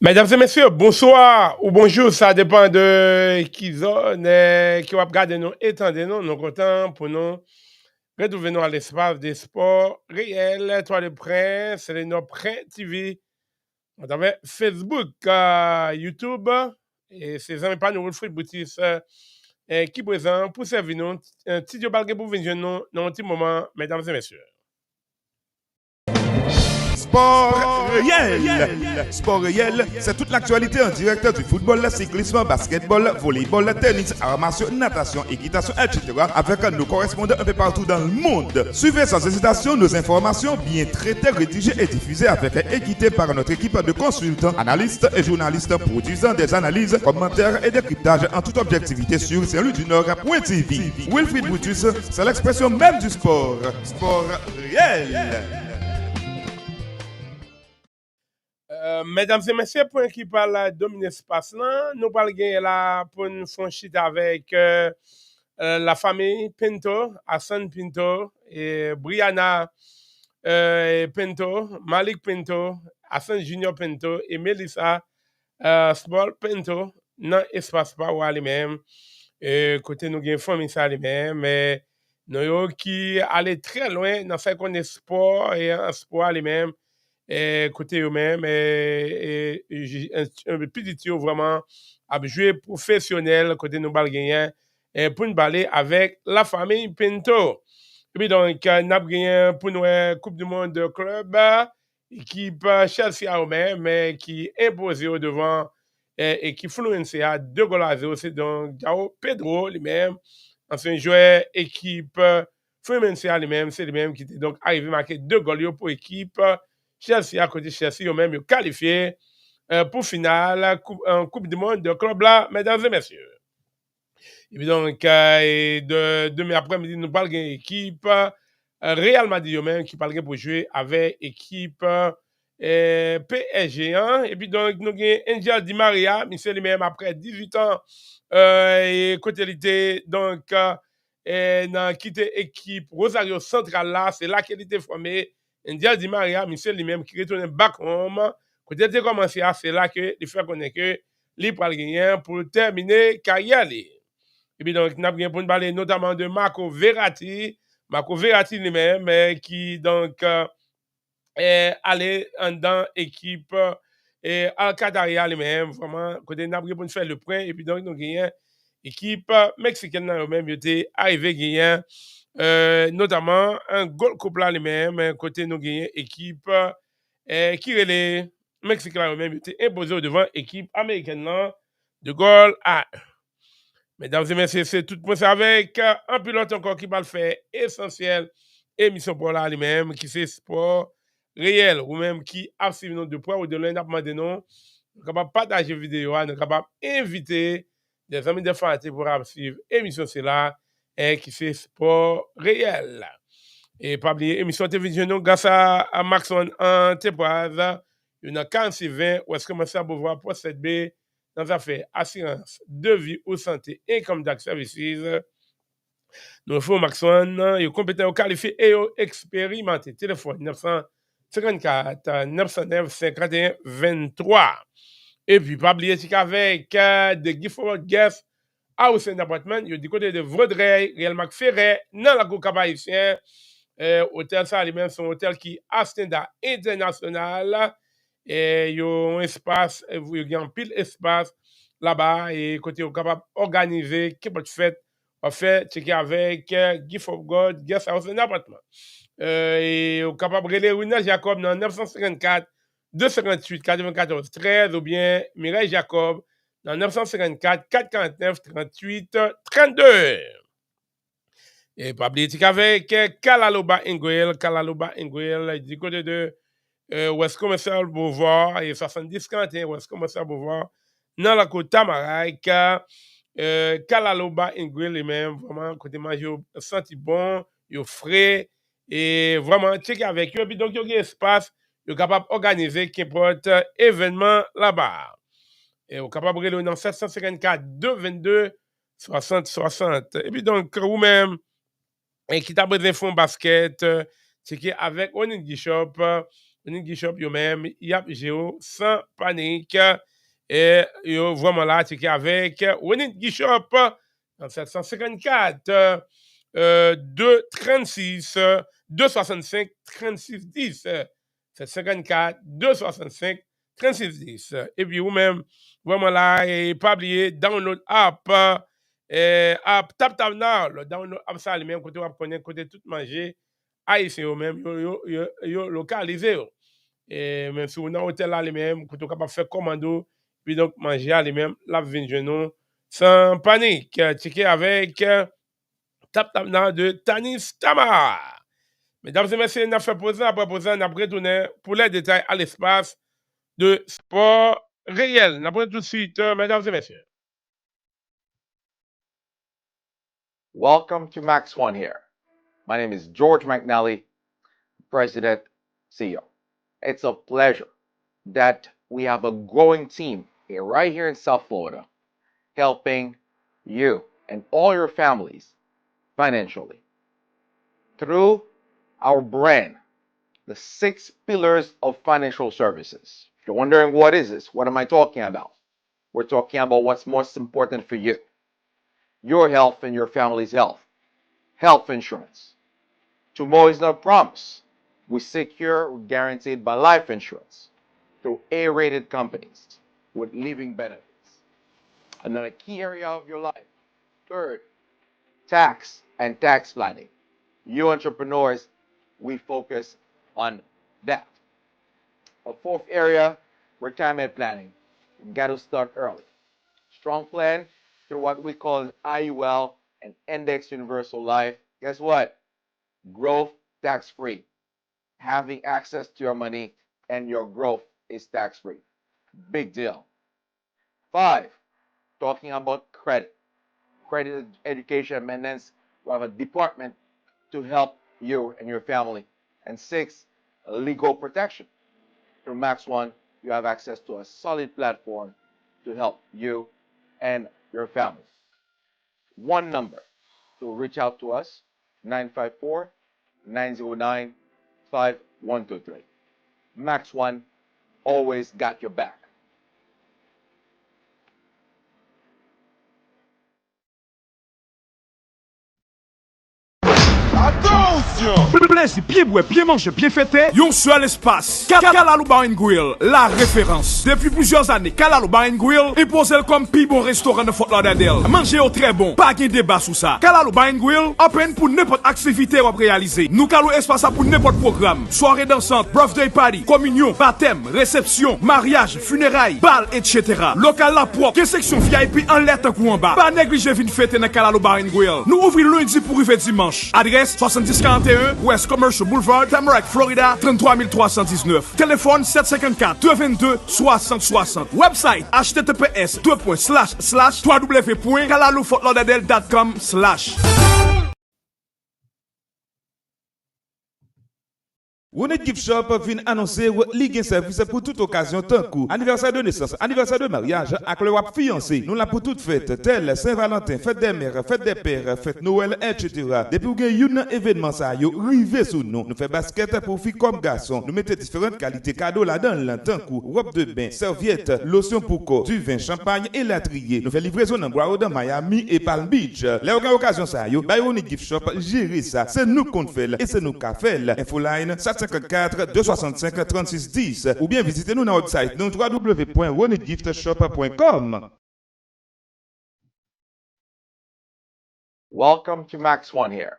Mesdames et messieurs, bonsoir ou bonjour, ça dépend de qui zone, qui va regarder nous, étendez-nous, nous content pour nous retrouver nous à l'espace des sports réels, Toi le Prince, c'est notre Prince TV, on avait Facebook, YouTube, et ces amis pas nous, Wilfried Brutus, qui présent pour servir nous, un petit job pour venir nous dans un petit moment, mesdames et messieurs. Sport réel. Sport réel, c'est toute l'actualité en direct du football, cyclisme, basketball, volleyball, tennis, arts martiaux, natation, équitation, etc. avec nos correspondants un peu partout dans le monde. Suivez sans hésitation nos informations bien traitées, rédigées et diffusées avec équité par notre équipe de consultants, analystes et journalistes produisant des analyses, commentaires et décryptages en toute objectivité sur saint-louis-du-nord.tv. Wilfried Brutus, c'est l'expression même du sport. Sport réel. Mesdames et messieurs, pour qui parle dominer l'espace là, nous parlons là pour une franchise avec la famille Pinto, Hassan Pinto et Brianna Pinto, Malik Pinto, Hassan Junior Pinto et Melissa Small Pinto dans l'espace pas ou lui-même. Côté nous avons famille ça lui-même, mais nous qui aller très loin dans ce qu'on est sport et un sport lui-même. Côté eux-mêmes, un petit vraiment à jouer professionnel côté nous balgagnants pour nous parler avec la famille Pinto. Et puis donc, nous avons gagné pour nous Coupe du Monde de club, équipe Chelsea à eux-mêmes, mais qui imposé au devant et qui influence à 2-0. C'est donc Jao Pedro lui-même, ancien joueur équipe Fluminense lui-même, c'est lui-même qui était donc arrivé à marquer 2 goals pour équipe. Chelsea, à côté de Chelsea, eux-mêmes, ils qualifiés pour finale en Coupe du Monde de club là, mesdames et messieurs. Et puis donc, demain après-midi, nous parlons d'une équipe Real Madrid eux-mêmes qui parlent pour jouer avec équipe PSG. Hein? Et puis donc, nous avons Angel Di Maria, monsieur lui-même, après 18 ans, et côté l'été, donc, dans quitté équipe Rosario Central là, c'est là qu'il était formé. Angel Di Maria, monsieur lui-même, qui retourne back home. Quand il a commencé, c'est là que il fait connaître que il peut gagner pour terminer carrière. Et puis donc, nous avons pour nous parler notamment de Marco Verratti. Marco Verratti lui-même, qui donc est allé dans l'équipe Al-Qadaria lui-même. Vraiment, côté nous avons pour nous faire le point. Et puis donc, nous avons l'équipe mexicaine lui-même, qui était arrivé gagner. Notamment un goal couple là lui-même, côté nous avons équipe qui est les Mexicains lui-même, était imposé au devant l'équipe américaine là, de goal à 1. Mesdames et messieurs, c'est tout pour ça avec un pilote encore qui va le faire essentiel émission pour là lui-même, qui c'est sport réel, ou même qui a suivi nos deux points ou de l'un de nous, nous sommes capables de partager la vidéo, nous sommes capables d'inviter des amis de famille pour suivre l'émission c'est là, qui c'est sport réel. Et pas oublier, émission télévision grâce à Maxon Enterprise, il y a 46-20, où est-ce que commence à pouvoir procéder dans les affaires assurance de vie ou santé et comme tax services. Nous faisons Maxon, il est compétent, qualifié et expérimenté. Téléphone 954 909 51 23. Et puis, pas oublier qu'avec The Gift for Guest House and Apartment, il y a du côté de Vaudreuil, Réal Mac Ferret, dans la Coupe haïtien. Hôtel ça lui-même c'est un hôtel qui a standard international et il y a un espace il y a un pile espace là-bas et côté capable organiser qui peut fête en fait checker avec Gift of God Guest House and Apartment et capable relais Rina Jacob dans 954 258 94 13 ou bien Mireille Jacob dans 954 449 38 32. Et pas oublier qu'avec Kalaloba Nguel, du côté de Ouest Commercial Beauvoir et 70-41 Ouest Commercial Beauvoir, dans la côte Tamarack, Kalaloba Nguel lui-même, vraiment, côté manger, senti bon, il frais, et vraiment, checker avec eux, puis donc, il y a un espace, il est capable d'organiser qu'importe événement là-bas. Et au capable de dans 754 222 60 60. Et puis donc, vous-même, et qui t'a besoin de basket, c'est qu'avec Onigi Shop, Winning Gift Shop, yo même, y a géo sans panique. Et yo vraiment là, checker avec Winning Gift Shop dans 754 236 265 36 10. 754 265 36 10. Et puis vous-même, vraiment là, et pas oublier, download app. App Tap Tap Now, le download app ça, lui-même, côté on connaît, côté tout manger, haïtien eux-mêmes, yo localisé. Et même si on a un hôtel là, lui-même, côté on capable faire commando, puis donc manger à lui-même, la vin genou, sans panique. Checker avec Tap Tap Now de Tanis Tamar. Mesdames et messieurs, on a fait poser, après poser, on a retourné pour les détails à l'espace de sport réel. On a tout de suite, mesdames et messieurs. Welcome to Max One here. My name is George McNally, President, CEO. It's a pleasure that we have a growing team here, right here in South Florida, helping you and all your families financially through our brand, the 6 pillars of financial services. If you're wondering what is this, what am I talking about? We're talking about what's most important for you, your health and your family's health, health insurance. Tomorrow is not promised. We secure, guaranteed by life insurance through A-rated companies with living benefits. Another key area of your life. Third, tax and tax planning. You entrepreneurs, we focus on that. A fourth area, retirement planning. You got to start early. Strong plan through what we call IUL and Index Universal Life. Guess what? Growth tax-free. Having access to your money and your growth is tax-free. Big deal. 5, talking about credit. Credit education and maintenance. We have a department to help you and your family. And 6, legal protection. Through Max One, you have access to a solid platform to help you and your family. One number to reach out to us, 954-909-5123. Max One always got your back. Attention! Plaisir, pied boué, pied manché, pied fêté. Yon seul espace. Kalalou Bar and Grill, la référence. Depuis plusieurs années, Kalalou Bar and Grill est posé comme plus bon restaurant de Fort Lauderdale. Manger au très bon, pas de débat sur ça. Kalalou Bar and Grill, open pour n'importe activité à réaliser. Nous calons espace pour n'importe programme. Soirée dansante, birthday party, communion, baptême, réception, mariage, funérailles, bal, etc. Local la propre, que section VIP en lettre ou en bas. Pas négliger vite fêter dans Kalalou Bar and Grill. Nous ouvrons lundi pour arriver dimanche. Adresse 7041 West Commercial Boulevard, Tamarack, Florida, 33319. Téléphone 754-222-6060. Website https://www.calalofortlauderdale.com/. Winning Gift Shop vient annoncer ligue service pour toute occasion tant coup anniversaire de naissance, anniversaire de mariage, avec le wap fiancé. Nous l'avons pour toute fête, telle Saint-Valentin, fête des mères, fête des pères, fête Noël, etc. Depuis que un événement ça yo rivé sous nous. Nous fait basket pour filles comme garçons. Nous mettons différentes qualités cadeaux là-dedans, tant coup robe de bain, serviette, lotion pour corps, du vin, champagne et latrier. Nous fait livraison dans Guardo, Miami et Palm Beach. Les occasions ça yo, Winning Gift Shop gérer ça. C'est nous qu'on fait et c'est nous qu'a fait. Infoline 754-265-3610 ou bien visitez-nous dans notre website www.winninggiftshop.com. Welcome to Max One here.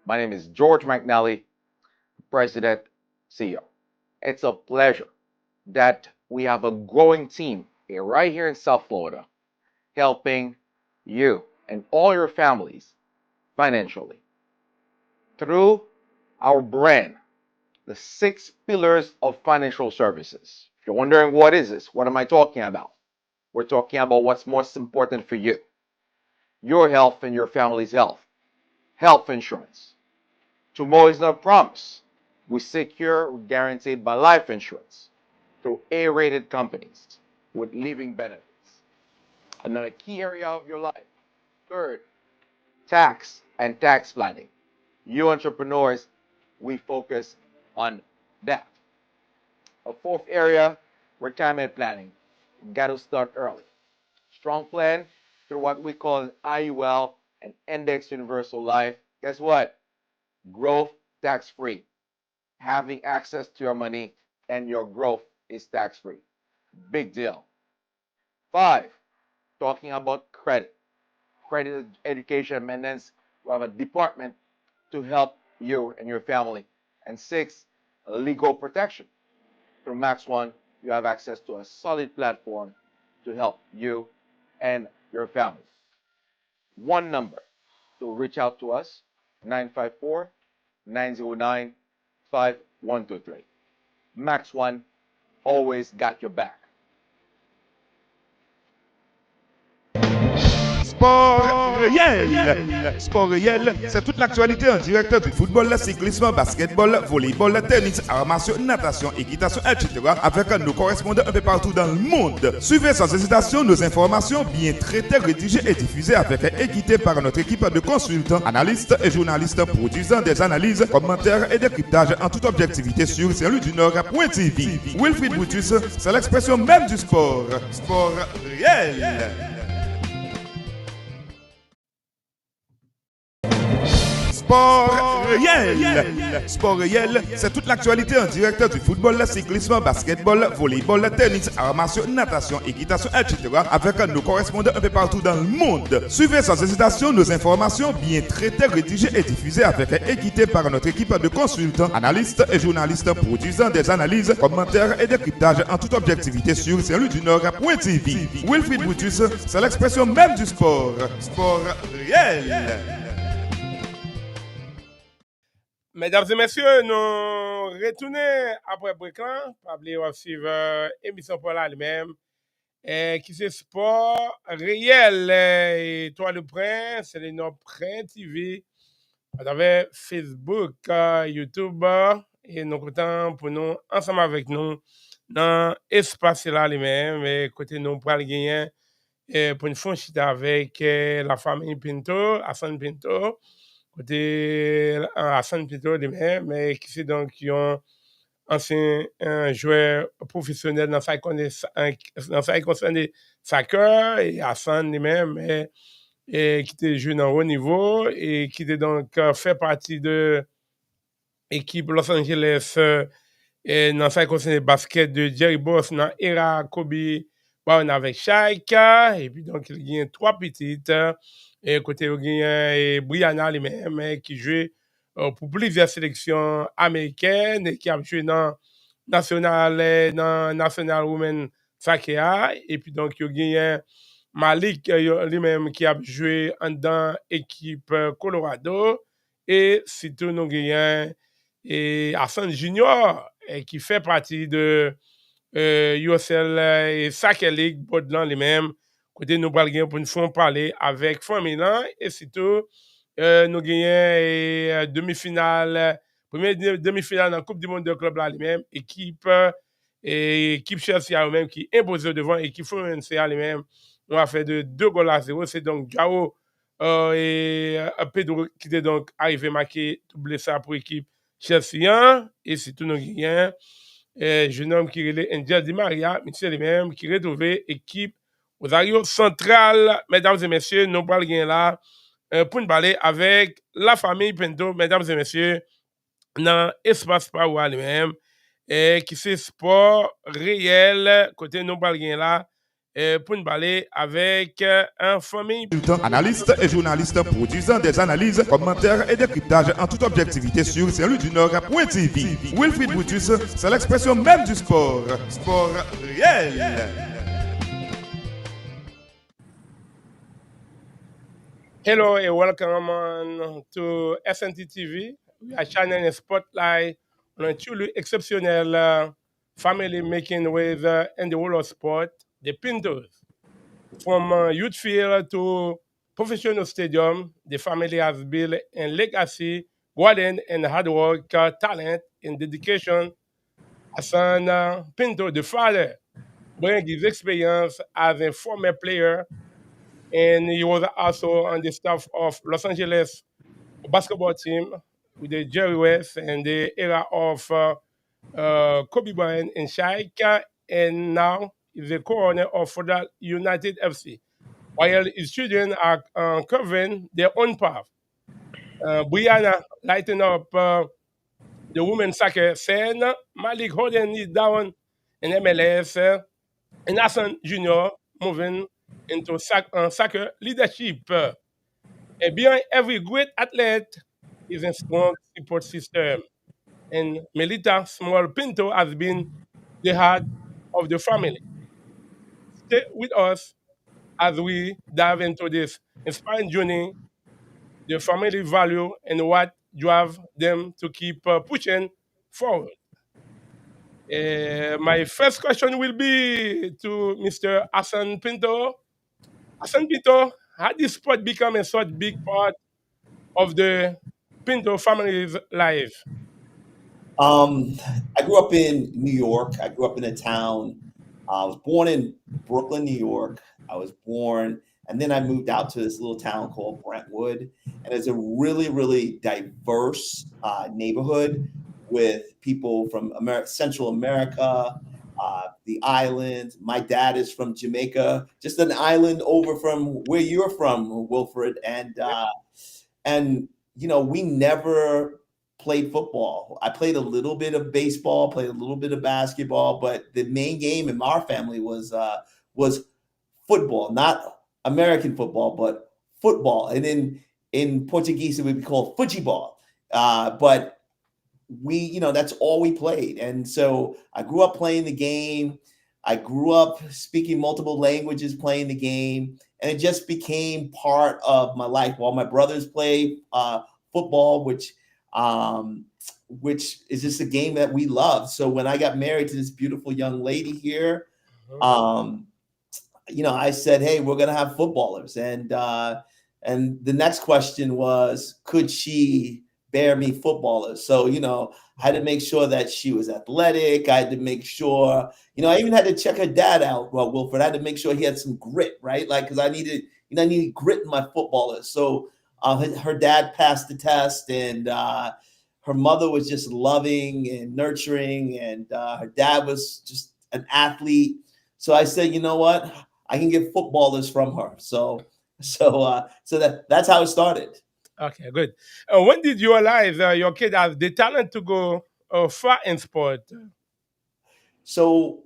My name is George McNally, President, CEO. It's a pleasure that we have a growing team here, right here in South Florida, helping you and all your families financially through our brand, the 6 pillars of financial services. If you're wondering what is this, what am I talking about? We're talking about what's most important for you, your health and your family's health, health insurance. Tomorrow is not promised. We secure, guaranteed by life insurance through A-rated companies with living benefits. Another key area of your life. Third, tax and tax planning. You entrepreneurs, we focus on that. A fourth area, retirement planning. Got to start early. Strong plan through what we call an IUL and Index Universal Life. Guess what? Growth tax free. Having access to your money and your growth is tax free. Big deal. Five, talking about credit. Credit education and maintenance. We have a department to help you and your family. And six, legal protection. Through Max One, you have access to a solid platform to help you and your family. One number to reach out to us, 954 909 5123. Max One always got your back. Sport réel. Sport réel, c'est toute l'actualité en direct du football, cyclisme, basketball, volleyball, tennis, arts martiaux, natation, équitation, etc. avec nos correspondants un peu partout dans le monde. Suivez sans hésitation nos informations bien traitées, rédigées et diffusées avec équité par notre équipe de consultants, analystes et journalistes produisant des analyses, commentaires et décryptages en toute objectivité sur saintlouis-du-nord.tv. Wilfried Brutus, c'est l'expression même du sport. Sport réel. Sport réel. Sport réel, c'est toute l'actualité en direct du football, cyclisme, basketball, volleyball, tennis, arts martiaux, natation, équitation, etc. avec nos correspondants un peu partout dans le monde. Suivez sans hésitation nos informations bien traitées, rédigées et diffusées avec équité par notre équipe de consultants, analystes et journalistes produisant des analyses, commentaires et décryptages en toute objectivité sur saintlouis-du-nord.tv. Wilfried Brutus, c'est l'expression même du sport. Sport réel. Mesdames et messieurs, nous retournons après break là. Pas oublier de suivre l'émission pour là lui-même. Qui c'est sport réel. Et toi le prince, c'est le nom Prince TV. À travers Facebook, YouTube. Et nous comptons pour nous, ensemble avec nous, dans l'espace là lui-même. Et côté nous, pour le gagner, pour une fois, avec la famille Pinto, Hassan Pinto. Côté Hassan Pinto lui-même, mais qui c'est donc qui ont ancien joueur professionnel dans sa concerne soccer et Hassan lui-même et qui était joué dans haut niveau et qui était donc fait partie de l'équipe Los Angeles et dans sa concerne basket de Jerry Boss dans l'era Kobe Brown avec Shaq et puis donc il y a trois petites et côté il y a Brianna lui-même qui jouait pour plusieurs sélections américaines et qui a joué dans National Women Soccer et puis donc il y a Malik lui-même qui a joué dans l'équipe Colorado et surtout nous gagnons et Hassan Junior qui fait partie de USL et Soccer League Bodlan lui-même côté nous parlons pour une fois parler avec Milan et surtout nous gagnons demi-finale première demi-finale dans la Coupe du Monde de club là lui-même équipe Chelsea à eux-mêmes qui impose devant équipe Fluminense à lui-même on a fait de 2-0 c'est donc Jao et Pedro qui était donc arrivé marquer doublé ça pour l'équipe Chelsea et surtout nous gagnons jeune homme qui est Angel Di Maria monsieur lui-même qui retrouvé équipe Rosario Central mesdames et messieurs nous parlons là pour nous parler avec la famille Pinto mesdames et messieurs dans espace Power lui-même qui c'est sport réel côté nous parlons là pour nous parler avec un famille. Analystes et journalistes produisant des analyses, commentaires et décryptages en toute objectivité sur saintlouis-du-nord.tv. Wilfried Brutus, c'est l'expression même du sport. Sport réel. Hello and welcome on to SNT TV. We are shining a spotlight on a truly exceptional family making with in the world of sport, the Pintos. From youth field to professional stadium, the family has built a legacy, guiding and hard work, talent, and dedication. Hassan Pinto, the father, brings his experience as a former player, and he was also on the staff of Los Angeles basketball team with the Jerry West and the era of Kobe Bryant in Shaika, and now is the co-owner of Federal United FC, while his children are covering their own path. Brianna lighting up the women's soccer scene. Malik holding it down in MLS, and Hassan Jr. moving into soccer leadership. And behind every great athlete is a strong support system. And Melita Small Pinto has been the heart of the family. Stay with us as we dive into this inspiring journey, the family value, and what drive them to keep pushing forward. My first question will be to Mr. Hassan Pinto. Hassan Pinto, how did sport become a such big part of the Pinto family's life? Um, I grew up in New York. I grew up in a town. I was born in Brooklyn, New York. I was born, and then I moved out to this little town called Brentwood. And it's a really, really diverse neighborhood with people from Central America, the islands. My dad is from Jamaica, just an island over from where you're from, Wilfred. And we never played football. I played a little bit of baseball, played a little bit of basketball, but the main game in our family was football, not American football, but football. And in Portuguese, it would be called futebol. But that's all we played. And so I grew up playing the game. I grew up speaking multiple languages, playing the game, and it just became part of my life. While my brothers played football, which is just a game that we love. So when I got married to this beautiful young lady here, I said, "Hey, we're gonna have footballers," and the next question was, could she bear me footballers? So I had to make sure that she was athletic. I had to make sure, I even had to check her dad out. Well, Wilfred, I had to make sure he had some grit, right? Like, because I needed grit in my footballers. So her dad passed the test, and her mother was just loving and nurturing, and her dad was just an athlete. So I said, you know what? I can get footballers from her. So that's how it started. Okay, good. When did you realize your kid has the talent to go far in sport? So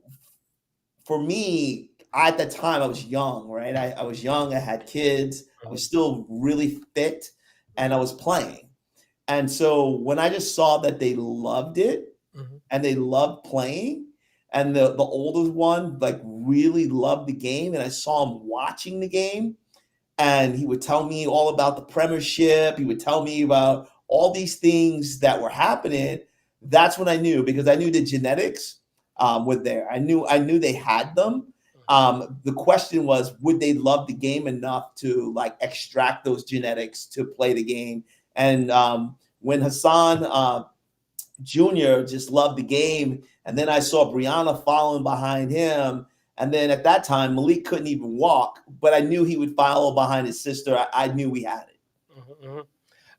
for me, at the time, I was young, right? I was young. I had kids. I was still really fit, and I was playing. And so when I just saw that they loved it and they loved playing, and the older one like really loved the game, and I saw him watching the game, and he would tell me all about the Premiership. He would tell me about all these things that were happening. That's when I knew, because I knew the genetics were there. I knew they had them. The question was, would they love the game enough to like extract those genetics to play the game? And when Hassan Jr. just loved the game, and then I saw Brianna following behind him, and then at that time Malik couldn't even walk, but I knew he would follow behind his sister. I knew we had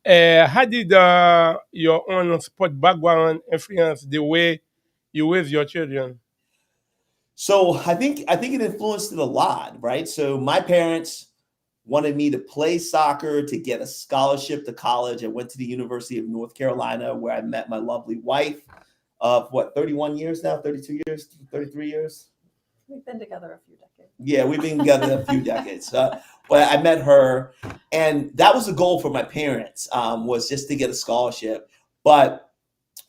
it. How did your own sport background influence the way you raise your children? So I think it influenced it a lot, right? So my parents wanted me to play soccer to get a scholarship to college. I went to the University of North Carolina, where I met my lovely wife of 31 years now, 32 years, 33 years. We've been together a few decades. Yeah, we've been together a few decades. But I met her, and that was the goal for my parents, was just to get a scholarship. But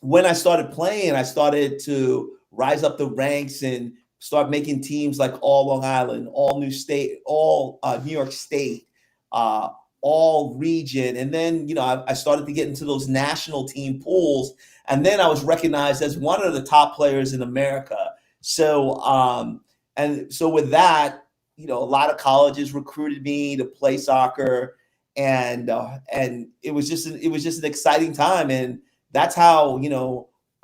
when I started playing, I started to rise up the ranks and start making teams like all Long Island, all New York State, all region. And then, I started to get into those national team pools. And then I was recognized as one of the top players in America. So, and so with that, a lot of colleges recruited me to play soccer, and it was just an exciting time. And that's how,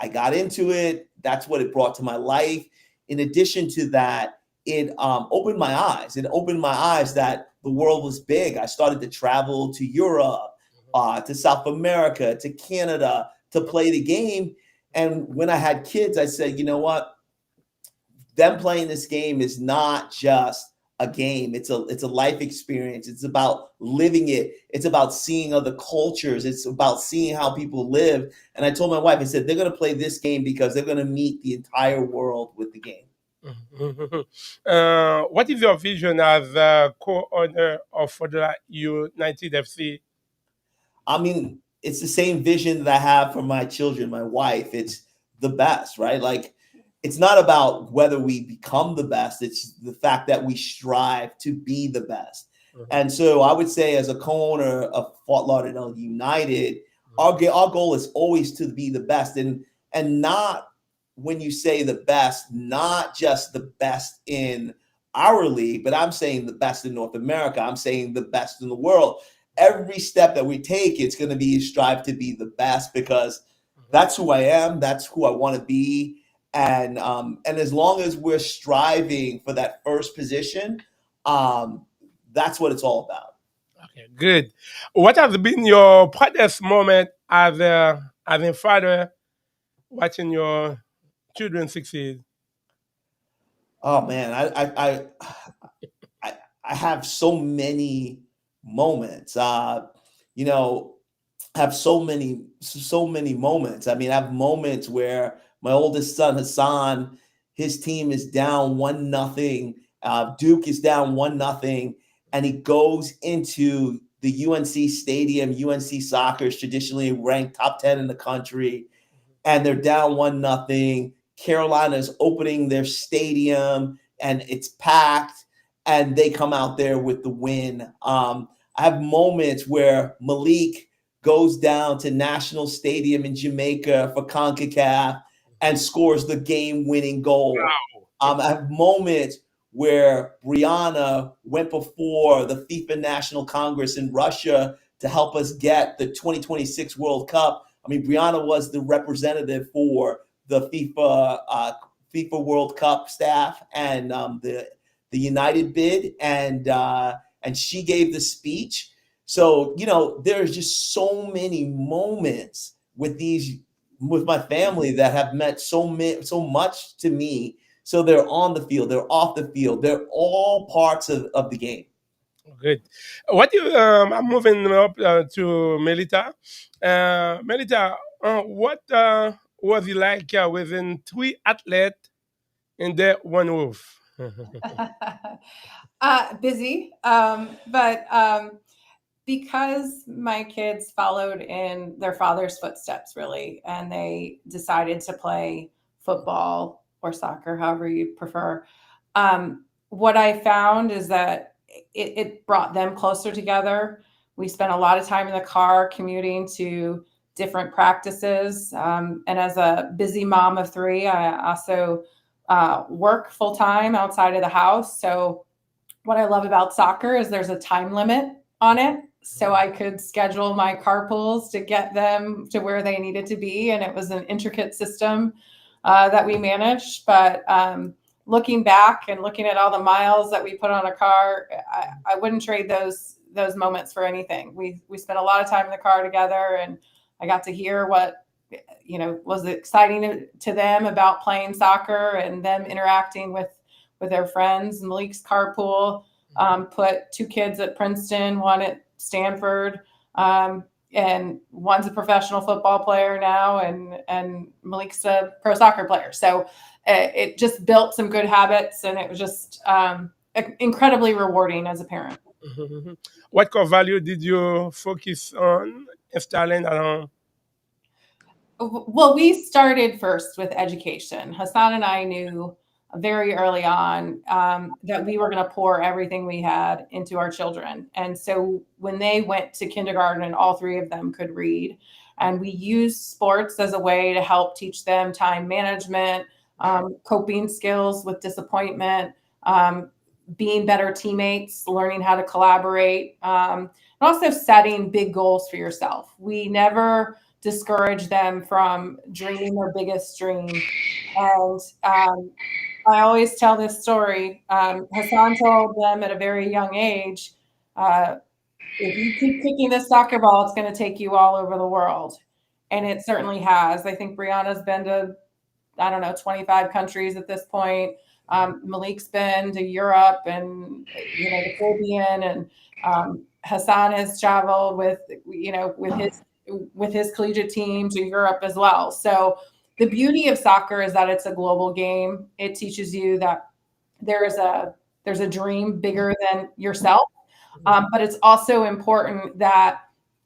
I got into it. That's what it brought to my life. In addition to that, it opened my eyes. It opened my eyes that the world was big. I started to travel to Europe, to South America, to Canada to play the game. And when I had kids, I said, you know what? Them playing this game is not just a game. It's a life experience. It's about living it. It's about seeing other cultures. It's about seeing how people live. And I told my wife, I said, they're going to play this game because they're going to meet the entire world with the game. What is your vision as a co-owner of the United FC? I mean, it's the same vision that I have for my children, my wife. It's the best, right? Like, it's not about whether we become the best. It's the fact that we strive to be the best. And so I would say, as a co-owner of Fort Lauderdale United, our goal is always to be the best, and not, when you say the best, not just the best in our league, but I'm saying the best in North America. I'm saying the best in the world. Every step that we take, it's going to be strive to be the best, because that's who I am. That's who I want to be. And as long as we're striving for that first position, that's what it's all about. Okay, good. What has been your proudest moment as a father watching your children succeed? Oh man, I have so many moments. You know, have so many moments. I mean, I have moments where my oldest son Hassan, his team is down 1-0. Duke is down 1-0, and he goes into the UNC stadium. UNC soccer is traditionally ranked top 10 in the country, and they're down 1-0. Carolina is opening their stadium, and it's packed, and they come out there with the win. I have moments where Malik goes down to National Stadium in Jamaica for CONCACAF and scores the game-winning goal. I have moments where Brianna went before the FIFA National Congress in Russia to help us get the 2026 World Cup. I mean, Brianna was the representative for the FIFA World Cup staff and the United bid, and she gave the speech. So, you know, there's just so many moments with my family that have meant so much to me. So they're on the field, they're off the field, they're all parts of the game. Good. I'm moving up to Melita. Melita, what was it like within 3 athletes in that one roof? Busy, but because my kids followed in their father's footsteps, really, and they decided to play football or soccer, however you prefer. What I found is that it brought them closer together. We spent a lot of time in the car commuting to different practices. And as a busy mom of 3, I also work full time outside of the house. So what I love about soccer is there's a time limit on it. So I could schedule my carpools to get them to where they needed to be. And it was an intricate system that we managed. But looking back and looking at all the miles that we put on a car, I wouldn't trade those moments for anything. We spent a lot of time in the car together, and I got to hear what, you know, was exciting to them about playing soccer and them interacting with their friends. Malik's carpool put 2 kids at Princeton, 1 at Stanford, and one's a professional football player now, and Malik's a pro soccer player. So it just built some good habits, and it was just incredibly rewarding as a parent. What core value did you focus on installing at home? Well, we started first with education. Hassan and I knew very early on that we were going to pour everything we had into our children. And so when they went to kindergarten, all 3 of them could read, and we used sports as a way to help teach them time management, coping skills with disappointment, being better teammates, learning how to collaborate, and also setting big goals for yourself. We never discourage them from dreaming their biggest dream. And I always tell this story. Hassan told them at a very young age, if you keep kicking this soccer ball, it's going to take you all over the world. And it certainly has. I think Brianna's been to, 25 countries at this point. Malik's been to Europe and, the Caribbean, and Hassan has traveled with his collegiate team to Europe as well. So the beauty of soccer is that it's a global game. It teaches you that there's a dream bigger than yourself. But it's also important that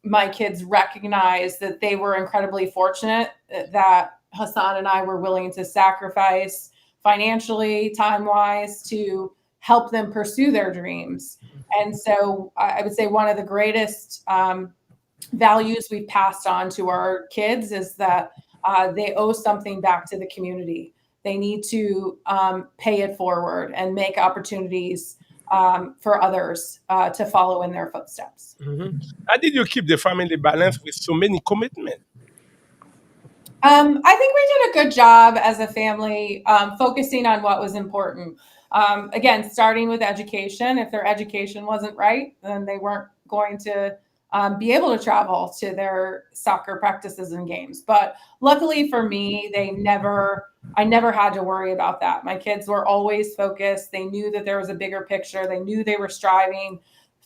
my kids recognize that they were incredibly fortunate that Hassan and I were willing to sacrifice financially, time-wise, to help them pursue their dreams. And so I would say one of the greatest values we've passed on to our kids is that they owe something back to the community. They need to pay it forward and make opportunities for others to follow in their footsteps. Mm-hmm. How did you keep the family balance with so many commitments? I think we did a good job as a family, focusing on what was important. Again, starting with education. If their education wasn't right, then they weren't going to be able to travel to their soccer practices and games. But luckily for me, I never had to worry about that. My kids were always focused. They knew that there was a bigger picture. They knew they were striving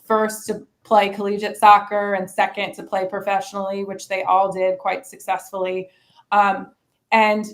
first to play collegiate soccer and second to play professionally, which they all did quite successfully. And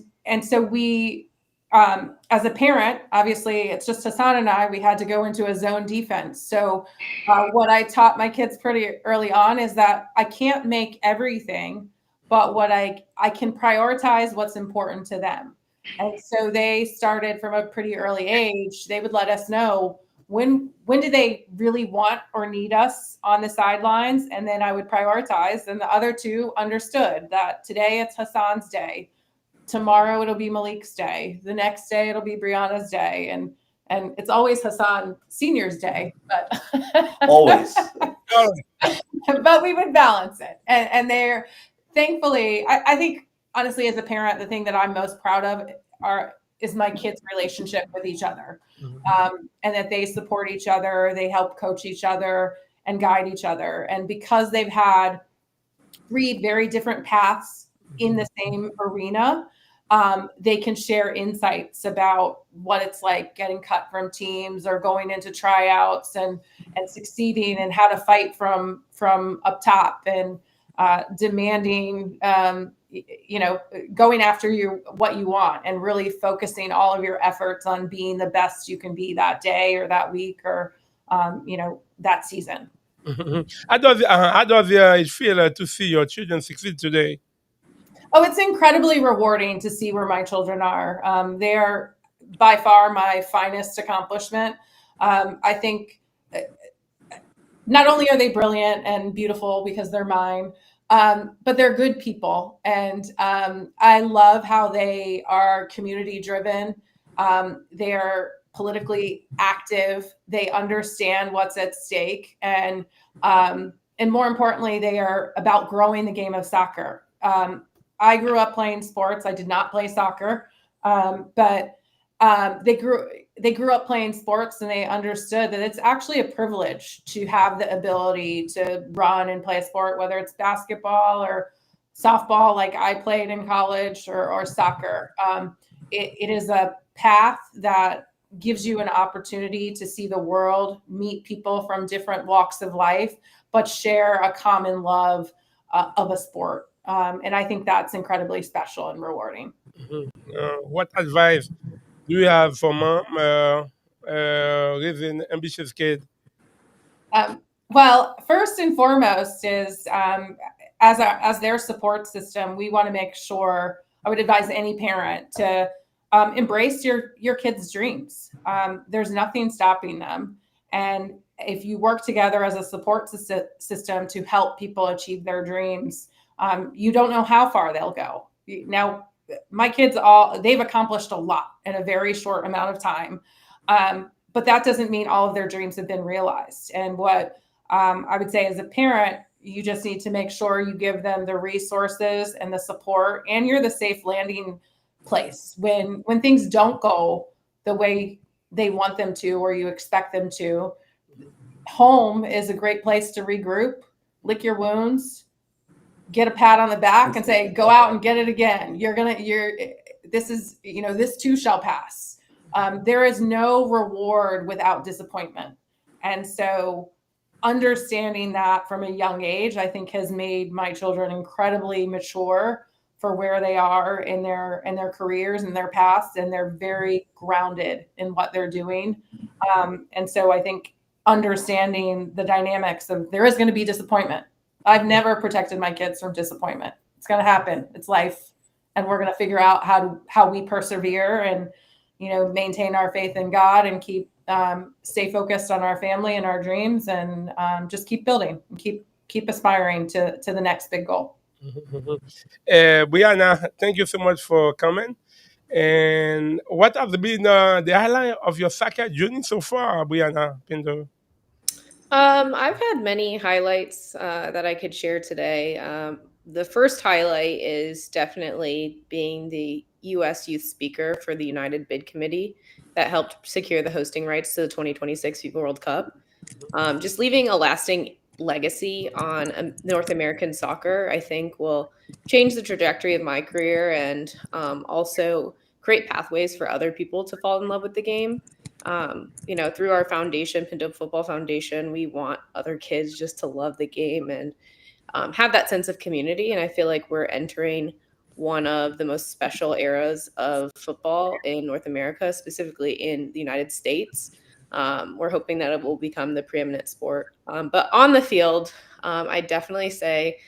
so we, as a parent, obviously it's just Hassan and I, we had to go into a zone defense. So what I taught my kids pretty early on is that I can't make everything, but what I can prioritize what's important to them. And so they started from a pretty early age. They would let us know when do they really want or need us on the sidelines, and then I would prioritize. And the other two understood that today it's Hassan's day, tomorrow it'll be Malik's day, the next day it'll be Brianna's day, and it's always Hassan Senior's day, but always. But we would balance it, and they're thankfully. I think honestly, as a parent, the thing that I'm most proud of is my kids' relationship with each other, and that they support each other, they help coach each other and guide each other. And because they've had 3 very different paths in the same arena, they can share insights about what it's like getting cut from teams or going into tryouts and succeeding, and how to fight from up top and demanding, going after what you want, and really focusing all of your efforts on being the best you can be that day or that week or, that season. How does it feel to see your children succeed today? Oh, it's incredibly rewarding to see where my children are. They are by far my finest accomplishment. I think not only are they brilliant and beautiful because they're mine, but they're good people. And I love how they are community driven. They're politically active. They understand what's at stake. And more importantly, they are about growing the game of soccer. I grew up playing sports. I did not play soccer, but they grew up playing sports, and they understood that it's actually a privilege to have the ability to run and play a sport, whether it's basketball or softball, like I played in college, or soccer. It is a path that gives you an opportunity to see the world, meet people from different walks of life, but share a common love of a sport. And I think that's incredibly special and rewarding. What advice do you have for mom raising ambitious kid? Well, first and foremost is as their support system, we want to make sure. I would advise any parent to embrace your kids' dreams. There's nothing stopping them, and if you work together as a support system to help people achieve their dreams, you don't know how far they'll go. Now, my kids they've accomplished a lot in a very short amount of time. But that doesn't mean all of their dreams have been realized. And what I would say as a parent, you just need to make sure you give them the resources and the support, and you're the safe landing place when things don't go the way they want them to or you expect them to. Home is a great place to regroup, lick your wounds, get a pat on the back and say, go out and get it again. This too shall pass. There is no reward without disappointment. And so understanding that from a young age, I think has made my children incredibly mature for where they are in their careers and their paths, and they're very grounded in what they're doing. And so I think understanding the dynamics of there is going to be disappointment. I've never protected my kids from disappointment. It's going to happen. It's life. And we're going to figure out how we persevere and, maintain our faith in God and stay focused on our family and our dreams, and just keep building and keep aspiring to the next big goal. Brianna, thank you so much for coming. And what has been the highlight of your soccer journey so far, Brianna Pinto? I've had many highlights that I could share today. The first highlight is definitely being the U.S. youth speaker for the United Bid Committee that helped secure the hosting rights to the 2026 FIFA World Cup. Just leaving a lasting legacy on North American soccer, I think, will change the trajectory of my career and also create pathways for other people to fall in love with the game. Through our foundation, Pinto Football Foundation, we want other kids just to love the game and have that sense of community. And I feel like we're entering one of the most special eras of football in North America, specifically in the United States. We're hoping that it will become the preeminent sport. But on the field, I definitely say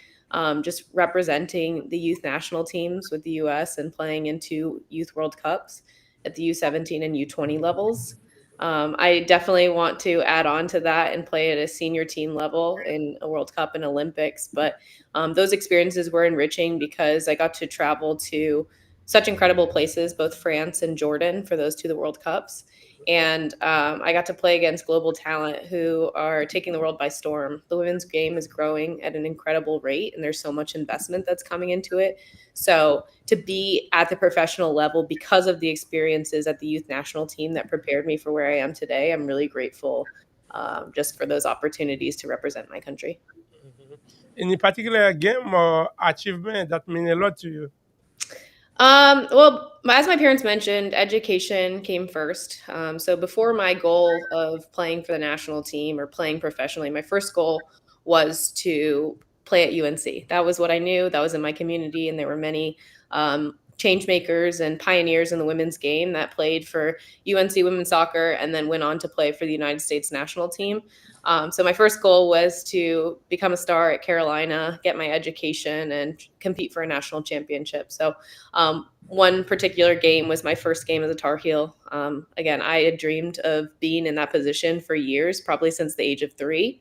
just representing the youth national teams with the U.S. and playing in 2 youth World Cups at the U17 and U20 levels. I definitely want to add on to that and play at a senior team level in a World Cup and Olympics. But those experiences were enriching because I got to travel to such incredible places, both France and Jordan, for those 2 World Cups. And I got to play against global talent who are taking the world by storm. The women's game is growing at an incredible rate, and there's so much investment that's coming into it. So to be at the professional level because of the experiences at the youth national team that prepared me for where I am today, I'm really grateful just for those opportunities to represent my country. Any particular game or achievement that mean a lot to you? Well, as my parents mentioned, education came first. So before my goal of playing for the national team or playing professionally, my first goal was to play at UNC. That was what I knew. That was in my community, and there were many change makers and pioneers in the women's game that played for UNC women's soccer and then went on to play for the United States national team. So my first goal was to become a star at Carolina, get my education, and compete for a national championship. So one particular game was my first game as a Tar Heel. Again, I had dreamed of being in that position for years, probably since the age of 3.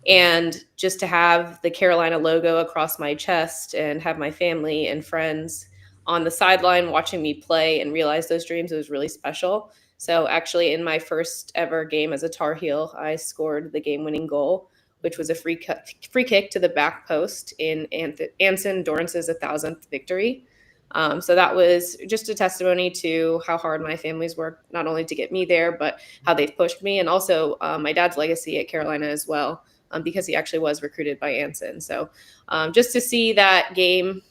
And just to have the Carolina logo across my chest and have my family and friends on the sideline watching me play and realize those dreams, it was really special. So actually in my first ever game as a Tar Heel, I scored the game-winning goal, which was a free kick to the back post in Anson Dorrance's 1,000th victory. So that was just a testimony to how hard my family's worked, not only to get me there, but how they've pushed me, and also my dad's legacy at Carolina as well, because he actually was recruited by Anson. So just to see that game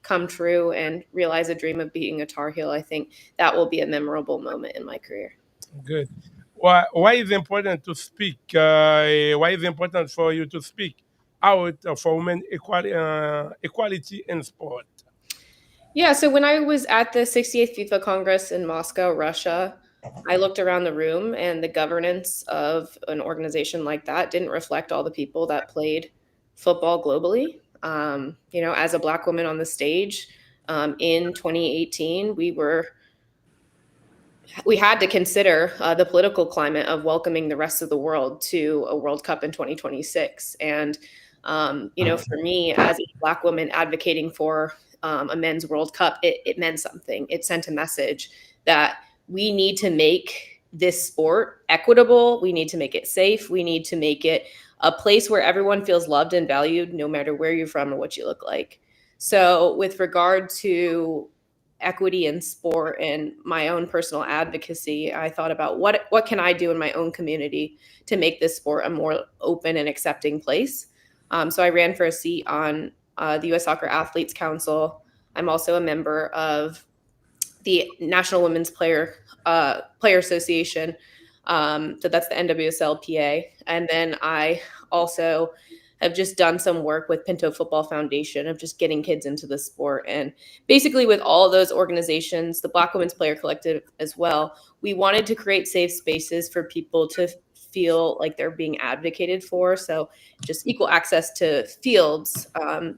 come true and realize a dream of being a Tar Heel, I think that will be a memorable moment in my career. Good. Why is it important to speak? Why is it important for you to speak out for women equality in sport? Yeah, so when I was at the 68th FIFA Congress in Moscow, Russia, I looked around the room, and the governance of an organization like that didn't reflect all the people that played football globally. As a Black woman on the stage in 2018, we had to consider the political climate of welcoming the rest of the world to a World Cup in 2026. And, for me as a Black woman advocating for a men's World Cup, it meant something. It sent a message that we need to make this sport equitable. We need to make it safe. We need to make it a place where everyone feels loved and valued, no matter where you're from or what you look like. So with regard to equity in sport and my own personal advocacy, I thought about what can I do in my own community to make this sport a more open and accepting place. So I ran for a seat on the U.S. Soccer Athletes Council. I'm also a member of the National Women's Player Association. So that's the NWSLPA. And then I also have just done some work with Pinto Football Foundation of just getting kids into the sport. And basically with all of those organizations, the Black Women's Player Collective as well, we wanted to create safe spaces for people to feel like they're being advocated for. So just equal access to fields,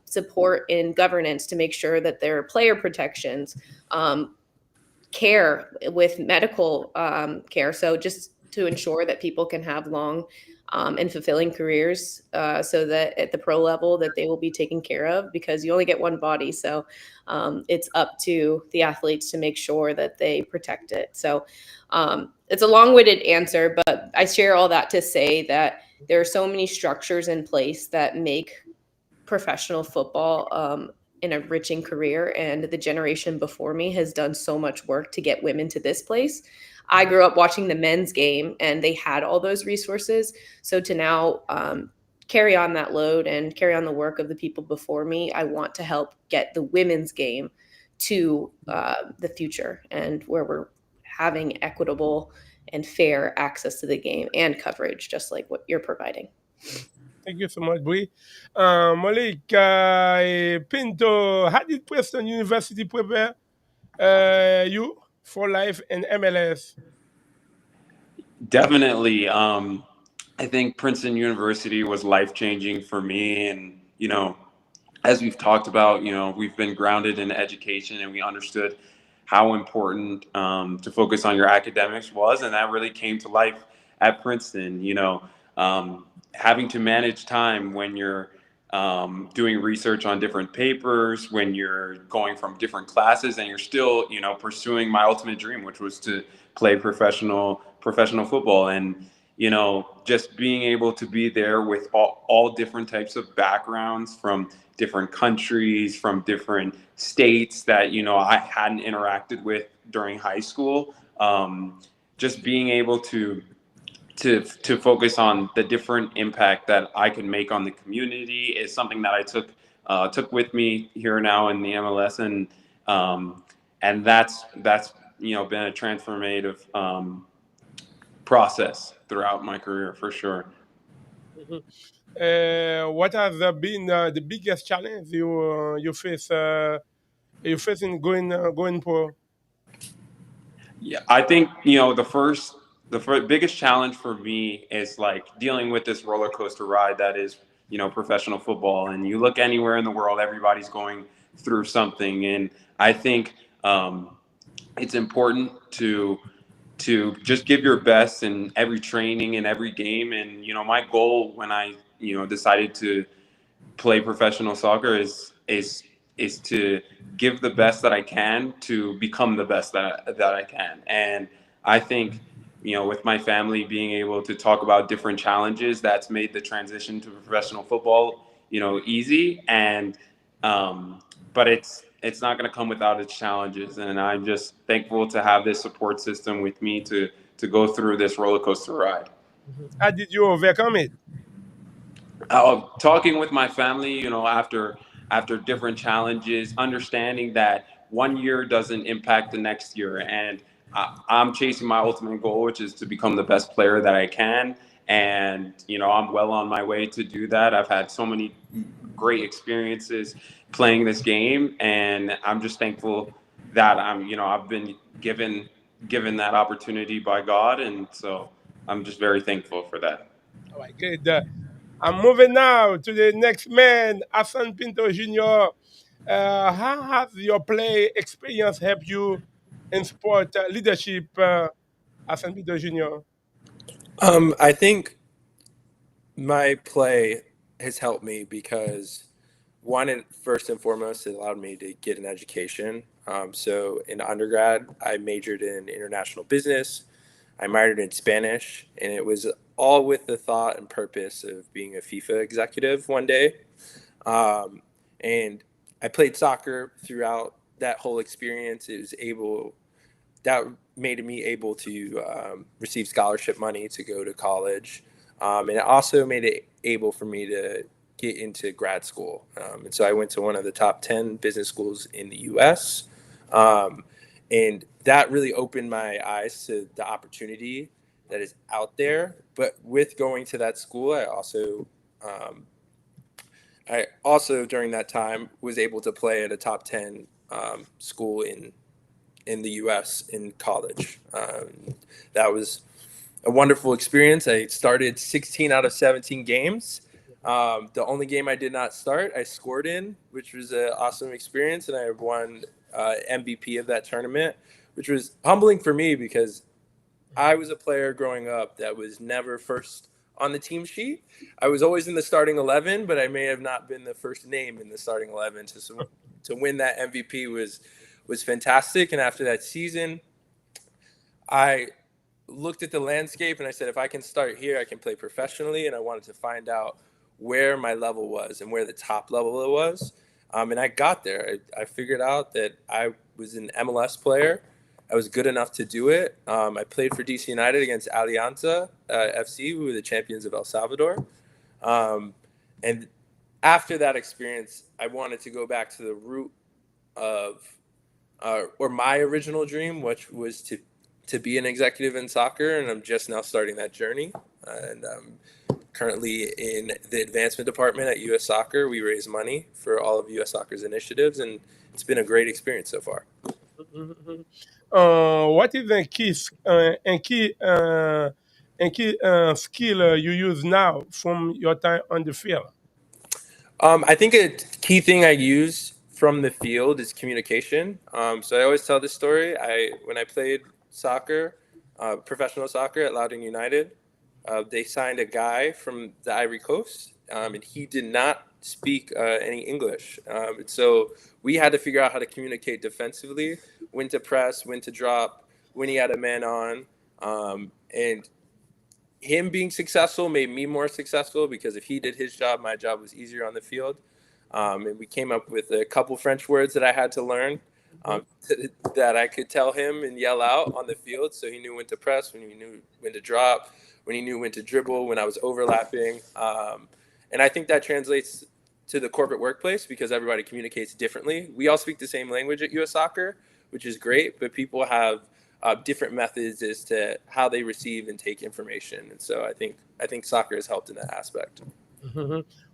support in governance to make sure that there are player protections, care with medical care. So just to ensure that people can have long and fulfilling careers, so that at the pro level that they will be taken care of, because you only get one body. So it's up to the athletes to make sure that they protect it. So it's a long-winded answer, but I share all that to say that there are so many structures in place that make professional football an enriching career, and the generation before me has done so much work to get women to this place. I grew up watching the men's game and they had all those resources. So to now carry on that load and carry on the work of the people before me, I want to help get the women's game to the future, and where we're having equitable and fair access to the game and coverage, just like what you're providing. Thank you so much, Brie. Malik, Pinto, how did Preston University prepare you for life in MLS? Definitely. I think Princeton University was life-changing for me. And, as we've talked about, we've been grounded in education, and we understood how important to focus on your academics was. And that really came to life at Princeton. Having to manage time when you're doing research on different papers, when you're going from different classes, and you're still, pursuing my ultimate dream, which was to play professional football. And, just being able to be there with all different types of backgrounds from different countries, from different states that, I hadn't interacted with during high school. Just being able to focus on the different impact that I can make on the community is something that I took with me here now in the MLS, and that's been a transformative process throughout my career for sure. What has been the biggest challenge you facing going pro? Yeah, I think the biggest challenge for me is like dealing with this roller coaster ride that is professional football. And you look anywhere in the world, everybody's going through something, and I think it's important to just give your best in every training and every game. And my goal when I decided to play professional soccer is to give the best that I can to become the best that I can. And I think with my family being able to talk about different challenges, that's made the transition to professional football easy. And but it's not going to come without its challenges, and I'm just thankful to have this support system with me to go through this roller coaster ride. How did you overcome it? Talking with my family, after different challenges, understanding that one year doesn't impact the next year, and I'm chasing my ultimate goal, which is to become the best player that I can. And I'm well on my way to do that. I've had so many great experiences playing this game, and I'm just thankful that I've been given that opportunity by God, and so I'm just very thankful for that. All right, good. I'm moving now to the next man, Hassan Pinto Jr. How has your play experience helped you in sport leadership, Hassan Pinto Jr.? I think my play has helped me because first and foremost, it allowed me to get an education. So in undergrad, I majored in international business. I minored in Spanish, and it was all with the thought and purpose of being a FIFA executive one day. And I played soccer throughout that whole experience. That made me able to receive scholarship money to go to college. And it also made it able for me to get into grad school. And so I went to one of the top 10 business schools in the US. And that really opened my eyes to the opportunity that is out there. But with going to that school, I also during that time was able to play at a top 10 school in the US in college. That was a wonderful experience. I started 16 out of 17 games. The only game I did not start, I scored in, which was an awesome experience. And I won MVP of that tournament, which was humbling for me because I was a player growing up that was never first on the team sheet. I was always in the starting 11, but I may have not been the first name in the starting 11. To win that MVP was fantastic. And after that season, I looked at the landscape and I said, if I can start here, I can play professionally. And I wanted to find out where my level was and where the top level was. And I got there. I figured out that I was an MLS player. I was good enough to do it. I played for DC United against Alianza FC, who were the champions of El Salvador. And after that experience, I wanted to go back to the root of, or my original dream, which was to be an executive in soccer. And I'm just now starting that journey. And I'm currently in the advancement department at US Soccer. We raise money for all of US Soccer's initiatives, and it's been a great experience so far. What is the key skill you use now from your time on the field? I think a key thing I use from the field is communication. So I always tell this story. When I played soccer, professional soccer at Loudoun United, they signed a guy from the Ivory Coast, and he did not speak any English. And so we had to figure out how to communicate defensively, when to press, when to drop, when he had a man on. And him being successful made me more successful because if he did his job, my job was easier on the field. And we came up with a couple French words that I had to learn that I could tell him and yell out on the field. So he knew when to press, when he knew when to drop, when he knew when to dribble, when I was overlapping. And I think that translates to the corporate workplace because everybody communicates differently. We all speak the same language at US Soccer, which is great, but people have different methods as to how they receive and take information. And so I think soccer has helped in that aspect.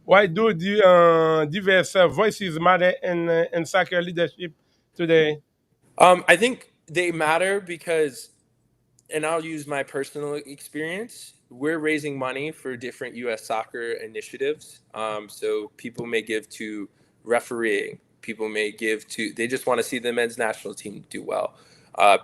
Why do the diverse voices matter in soccer leadership today? I think they matter because, and I'll use my personal experience, we're raising money for different US soccer initiatives. So people may give to refereeing. People may give they just want to see the men's national team do well.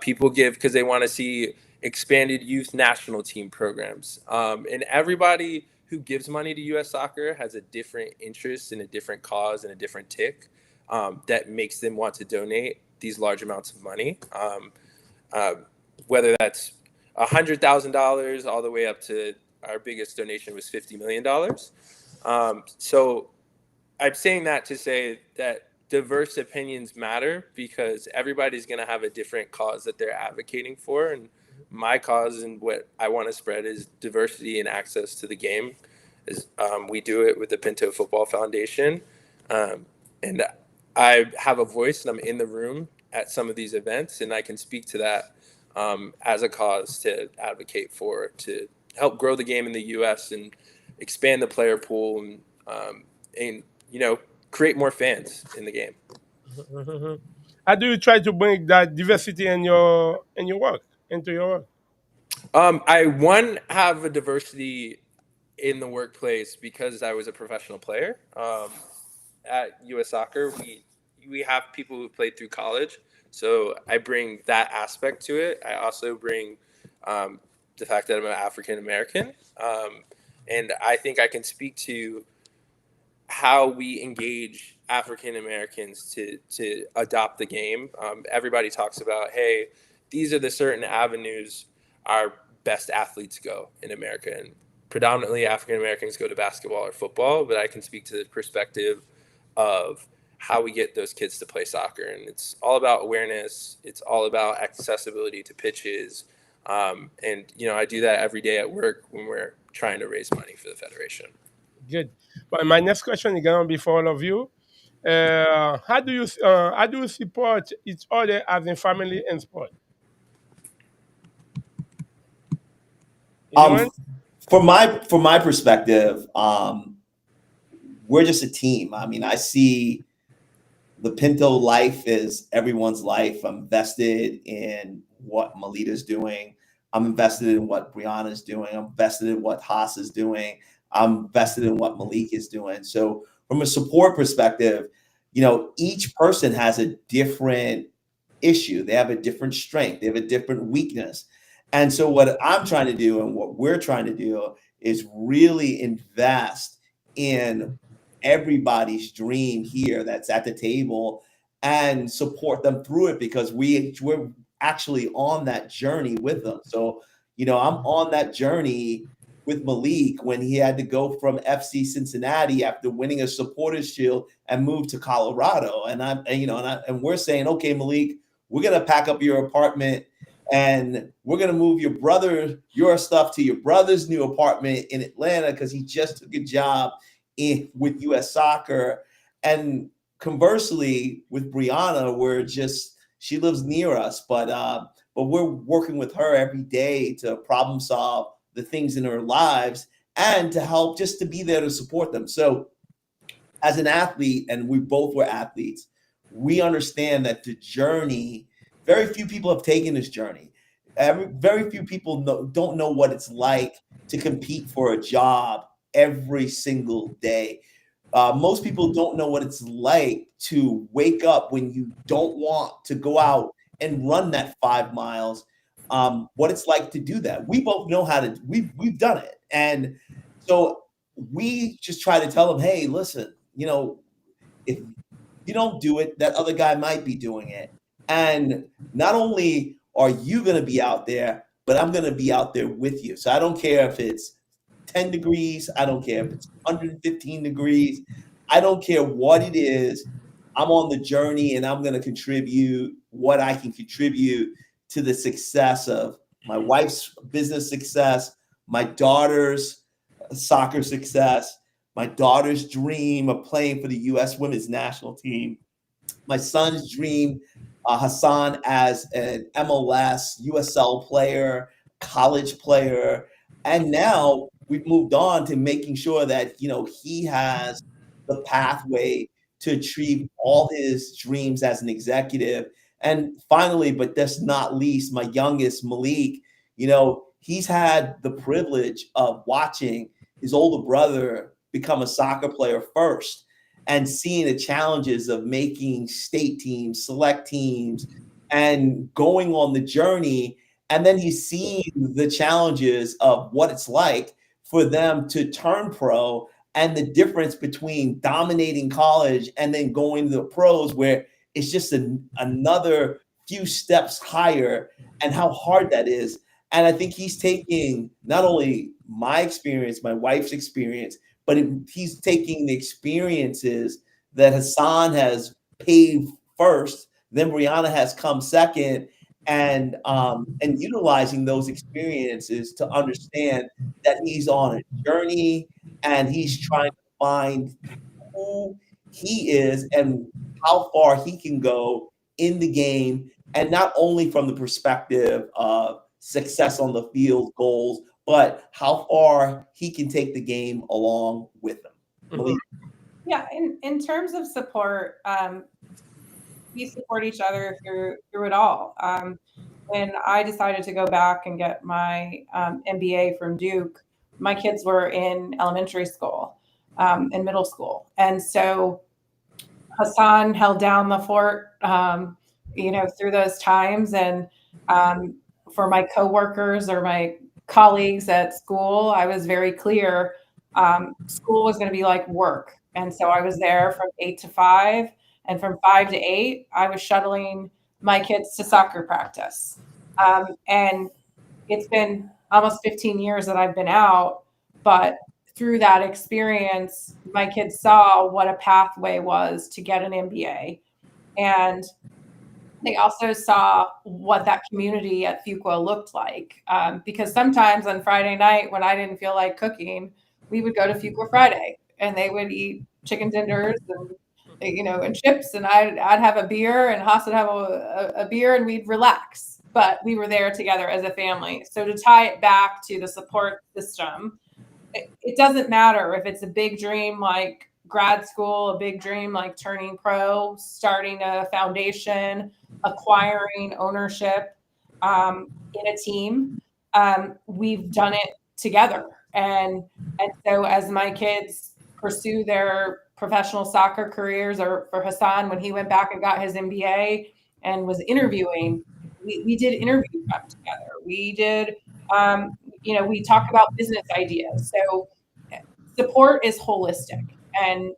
People give because they want to see expanded youth national team programs. And everybody who gives money to US soccer has a different interest in a different cause and a different tick that makes them want to donate these large amounts of money. Whether that's $100,000 all the way up to our biggest donation was $50 million. So I'm saying that to say that diverse opinions matter because everybody's going to have a different cause that they're advocating for. And my cause and what I want to spread is diversity and access to the game. We do it with the Pinto Football Foundation. And I have a voice and I'm in the room at some of these events and I can speak to that as a cause to advocate for, to help grow the game in the U.S. and expand the player pool and create more fans in the game. How do you try to bring that diversity in your work, into your work? I have a diversity in the workplace because I was a professional player. At US Soccer, we have people who played through college. So I bring that aspect to it. I also bring the fact that I'm an African American. And I think I can speak to how we engage African Americans to adopt the game. Everybody talks about, hey, these are the certain avenues our best athletes go in America. And predominantly African Americans go to basketball or football, but I can speak to the perspective of how we get those kids to play soccer. And it's all about awareness. It's all about accessibility to pitches. And, I do that every day at work when we're trying to raise money for the Federation. Good. But my next question is gonna be for all of you. How do you support each other as a family in sport? Anyone? Um, from my perspective, we're just a team. I mean, I see the Pinto life is everyone's life. I'm invested in what Melita's doing. I'm invested in what Brianna's doing. I'm invested in what Haas is doing. I'm invested in what Malik is doing. So from a support perspective, each person has a different issue. They have a different strength. They have a different weakness. And so what I'm trying to do and what we're trying to do is really invest in everybody's dream here that's at the table and support them through it because we're actually on that journey with them. So, I'm on that journey with Malik when he had to go from FC Cincinnati after winning a supporters shield and move to Colorado. And we're saying, okay, Malik, we're going to pack up your apartment and we're going to move your stuff to your brother's new apartment in Atlanta because he just took a job with US Soccer. And conversely, with Brianna, she lives near us, but we're working with her every day to problem solve the things in her lives and to help just to be there to support them. So as an athlete, and we both were athletes, we understand that the journey, very few people have taken this journey. Very few people don't know what it's like to compete for a job every single day. Most people don't know what it's like to wake up when you don't want to go out and run that 5 miles. What it's like to do that. We both know how to. We've done it, and so we just try to tell them, hey, listen, if you don't do it, that other guy might be doing it, and not only are you going to be out there, but I'm going to be out there with you. So I don't care if it's 10 degrees. I don't care if it's 115 degrees. I don't care what it is. I'm on the journey and I'm going to contribute what I can contribute to the success of my wife's business success, my daughter's soccer success, my daughter's dream of playing for the U.S. women's national team, my son's dream, Hassan, as an MLS, USL player, college player. And now we've moved on to making sure that, he has the pathway to achieve all his dreams as an executive. And finally, but that's not least, my youngest, Malik, he's had the privilege of watching his older brother become a soccer player first and seeing the challenges of making state teams, select teams, and going on the journey. And then he's seen the challenges of what it's like for them to turn pro and the difference between dominating college and then going to the pros where it's just another few steps higher and how hard that is. And I think he's taking not only my experience, my wife's experience, but he's taking the experiences that Hassan has paved first, then Brianna has come second, and utilizing those experiences to understand that he's on a journey and he's trying to find who he is and how far he can go in the game, and not only from the perspective of success on the field, goals, but how far he can take the game along with them. Mhm. Yeah, in terms of support, we support each other through it all. When I decided to go back and get my MBA from Duke, my kids were in elementary school and middle school, and so Hassan held down the fort, through those times. And for my coworkers or my colleagues at school, I was very clear. School was going to be like work. And so I was there from 8 to 5. And from 5 to 8, I was shuttling my kids to soccer practice. And it's been almost 15 years that I've been out. But through that experience, my kids saw what a pathway was to get an MBA. And they also saw what that community at Fuqua looked like. Because sometimes on Friday night when I didn't feel like cooking, we would go to Fuqua Friday, and they would eat chicken tenders and and chips, and I'd have a beer, and Haas would have a beer, and we'd relax. But we were there together as a family. So to tie it back to the support system, it doesn't matter if it's a big dream like grad school, a big dream like turning pro, starting a foundation, acquiring ownership in a team. We've done it together. And so as my kids pursue their professional soccer careers, or for Hassan, when he went back and got his MBA and was interviewing, we did interview prep together. We did, we talked about business ideas. So support is holistic, and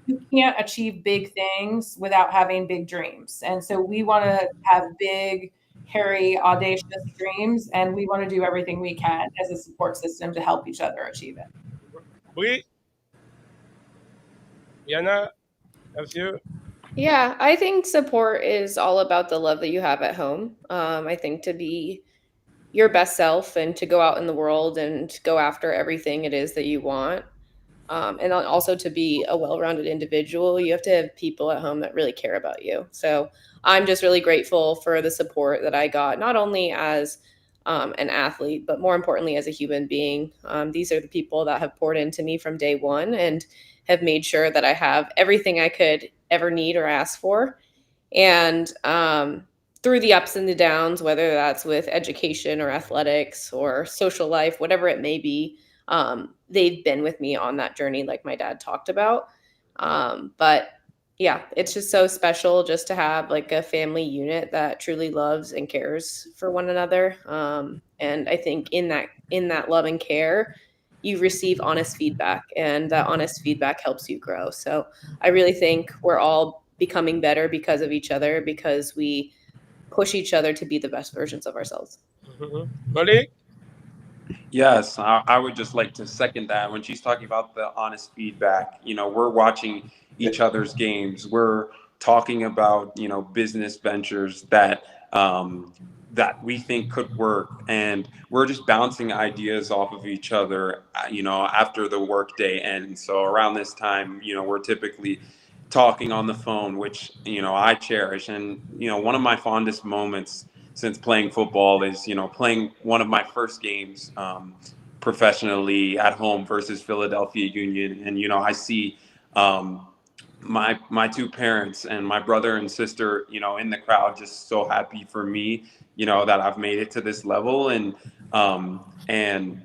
you can't achieve big things without having big dreams. And so we want to have big, hairy, audacious dreams, and we want to do everything we can as a support system to help each other achieve it. Brianna, that's you. Yeah, I think support is all about the love that you have at home. I think to be your best self and to go out in the world and go after everything it is that you want. And also to be a well-rounded individual, you have to have people at home that really care about you. So I'm just really grateful for the support that I got, not only as an athlete, but more importantly as a human being. These are the people that have poured into me from day one and have made sure that I have everything I could ever need or ask for. And through the ups and the downs, whether that's with education or athletics or social life, whatever it may be, they've been with me on that journey, like my dad talked about. But yeah, it's just so special just to have like a family unit that truly loves and cares for one another. And I think in that love and care, you receive honest feedback, and that honest feedback helps you grow. So I really think we're all becoming better because of each other, because we push each other to be the best versions of ourselves. Malik? Yes, I would just like to second that. When she's talking about the honest feedback, we're watching each other's games. We're talking about, business ventures that that we think could work, and we're just bouncing ideas off of each other, after the workday ends. So around this time, we're typically talking on the phone, which I cherish. And one of my fondest moments since playing football is playing one of my first games professionally at home versus Philadelphia Union. And I see my two parents and my brother and sister in the crowd, just so happy for me that I've made it to this level. And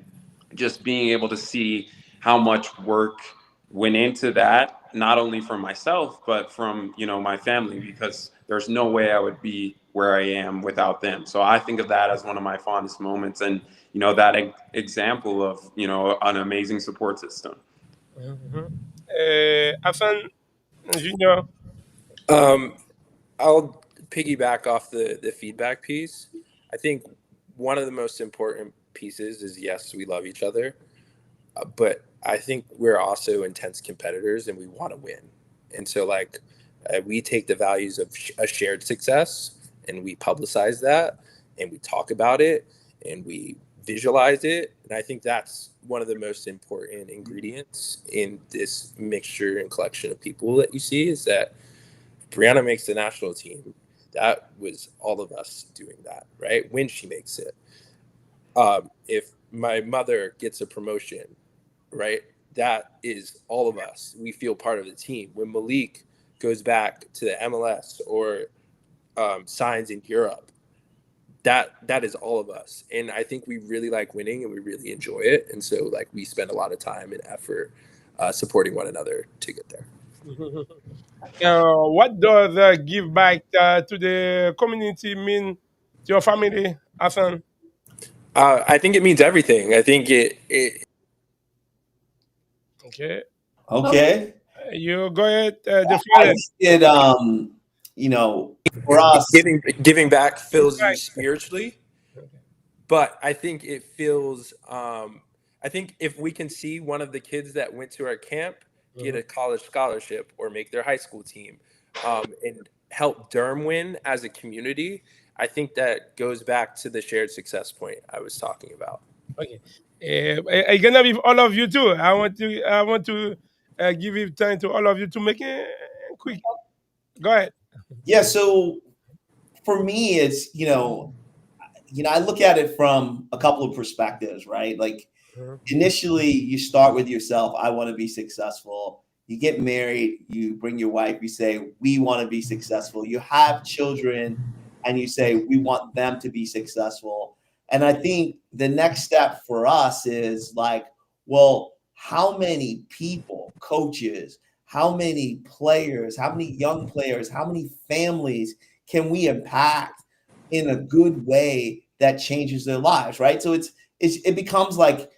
just being able to see how much work went into that, not only from myself, but from, my family, because there's no way I would be where I am without them. So I think of that as one of my fondest moments, and, that example of, an amazing support system. Hassan Junior. I'll piggyback off the feedback piece. I think one of the most important pieces is, yes, we love each other, but I think we're also intense competitors and we want to win. And so we take the values of a shared success and we publicize that and we talk about it and we visualize it. And I think that's one of the most important ingredients in this mixture and collection of people that you see, is that Brianna makes the national team. That was all of us doing that, right? When she makes it. If my mother gets a promotion, right? That is all of us. We feel part of the team. When Malik goes back to the MLS or signs in Europe, that is all of us. And I think we really like winning and we really enjoy it. And so we spend a lot of time and effort supporting one another to get there. What does give back to the community mean to your family, Hassan? I think it means everything. I think it Okay. Okay. You go ahead. I did, for us, giving back fills you spiritually, but I think it feels. I think if we can see one of the kids that went to our camp get a college scholarship or make their high school team, and help Durham win as a community, I think that goes back to the shared success point I was talking about. Okay. I gonna with all of you too. I want to give you time to all of you to make a quick. Go ahead. Yeah. So for me, it's I look at it from a couple of perspectives, right? Like initially, you start with yourself. I want to be successful. You get married. You bring your wife. You say we want to be successful. You have children, and you say we want them to be successful. And I think the next step for us is like, well, how many people, coaches, how many players, how many young players, how many families can we impact in a good way that changes their lives, right? So it becomes like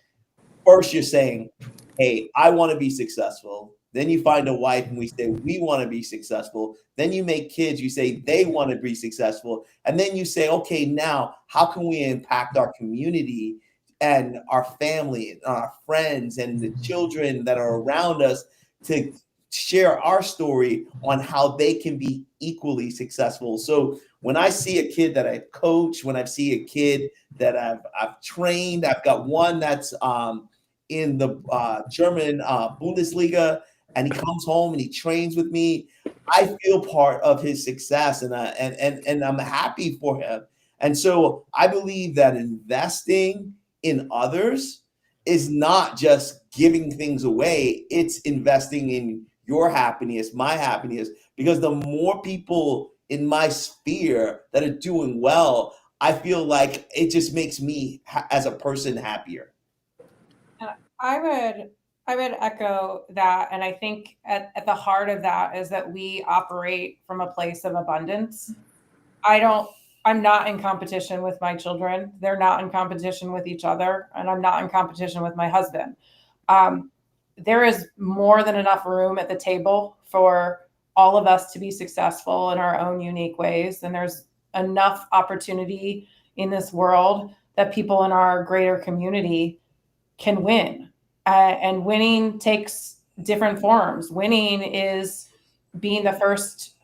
first you're saying, hey, I want to be successful. Then you find a wife and we say, we want to be successful. Then you make kids, you say they want to be successful. And then you say, okay, now how can we impact our community and our family and our friends and the children that are around us to share our story on how they can be equally successful. So when I see a kid that I coach, when I see a kid that I've trained, I've got one that's in the German Bundesliga, and he comes home and he trains with me. I feel part of his success, and I'm happy for him. And so I believe that investing in others is not just giving things away; it's investing in your happiness, my happiness, because the more people in my sphere that are doing well, I feel like it just makes me as a person happier. I would echo that, and I think at the heart of that is that we operate from a place of abundance. I'm not in competition with my children. They're not in competition with each other, and I'm not in competition with my husband. There is more than enough room at the table for all of us to be successful in our own unique ways. And there's enough opportunity in this world that people in our greater community can win. And winning takes different forms. Winning is being the first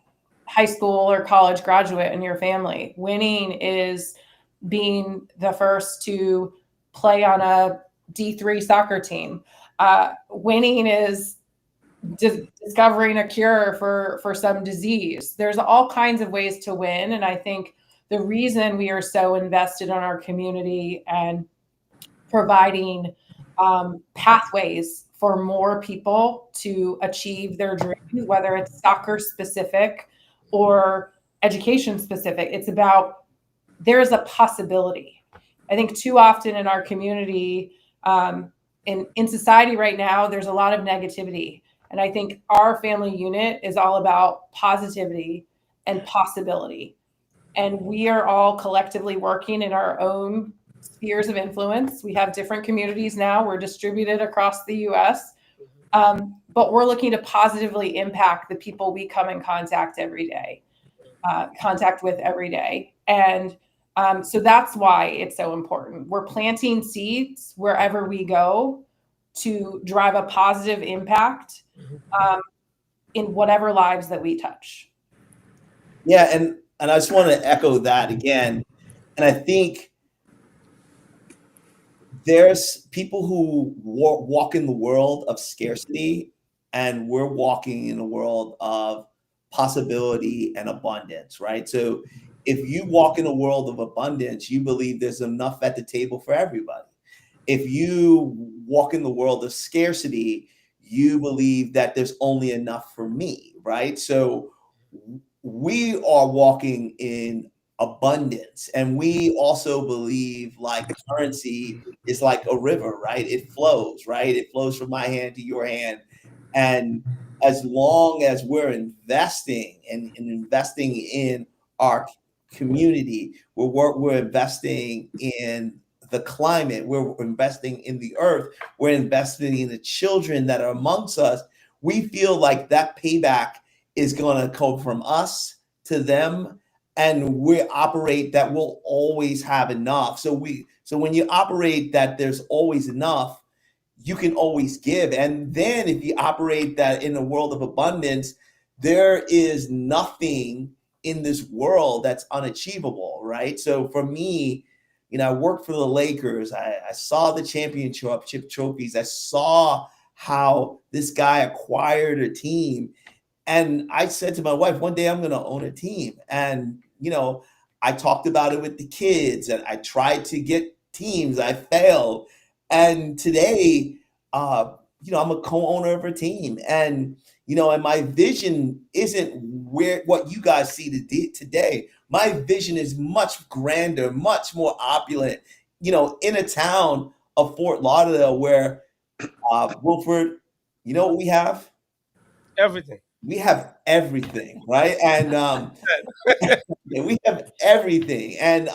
high school or college graduate in your family. Winning is being the first to play on a D3 soccer team. Winning is discovering a cure for some disease. There's all kinds of ways to win. And I think the reason we are so invested in our community and providing pathways for more people to achieve their dreams, whether it's soccer specific or education specific, it's about there's a possibility. I think too often in our community, in society right now, there's a lot of negativity. And I think our family unit is all about positivity and possibility. And we are all collectively working in our own spheres of influence. We have different communities now. We're distributed across the US. But we're looking to positively impact the people we come in contact with every day. And so that's why it's so important. We're planting seeds wherever we go to drive a positive impact in whatever lives that we touch. Yeah, and I just want to echo that again. And I think there's people who walk in the world of scarcity, and we're walking in a world of possibility and abundance, right? So if you walk in a world of abundance, you believe there's enough at the table for everybody. If you walk in the world of scarcity, you believe that there's only enough for me, right? So we are walking in abundance, and we also believe like currency is like a river, right? It flows, right? It flows from my hand to your hand. And as long as we're investing and investing in our community, we're investing in the climate, we're investing in the earth, we're investing in the children that are amongst us, we feel like that payback is going to come from us to them, and we operate that we'll always have enough. So when you operate that there's always enough, you can always give. And then if you operate that in a world of abundance, there is nothing in this world that's unachievable, right? So for me, I worked for the Lakers. I saw the championship trophies. I saw how this guy acquired a team. And I said to my wife, one day I'm going to own a team. And, I talked about it with the kids and I tried to get teams. I failed. And today, I'm a co-owner of a team. And, and my vision isn't what you guys see today. My vision is much grander, much more opulent, in a town of Fort Lauderdale where, Wilford, you know what we have? Everything. We have everything, right? And yeah, we have everything, and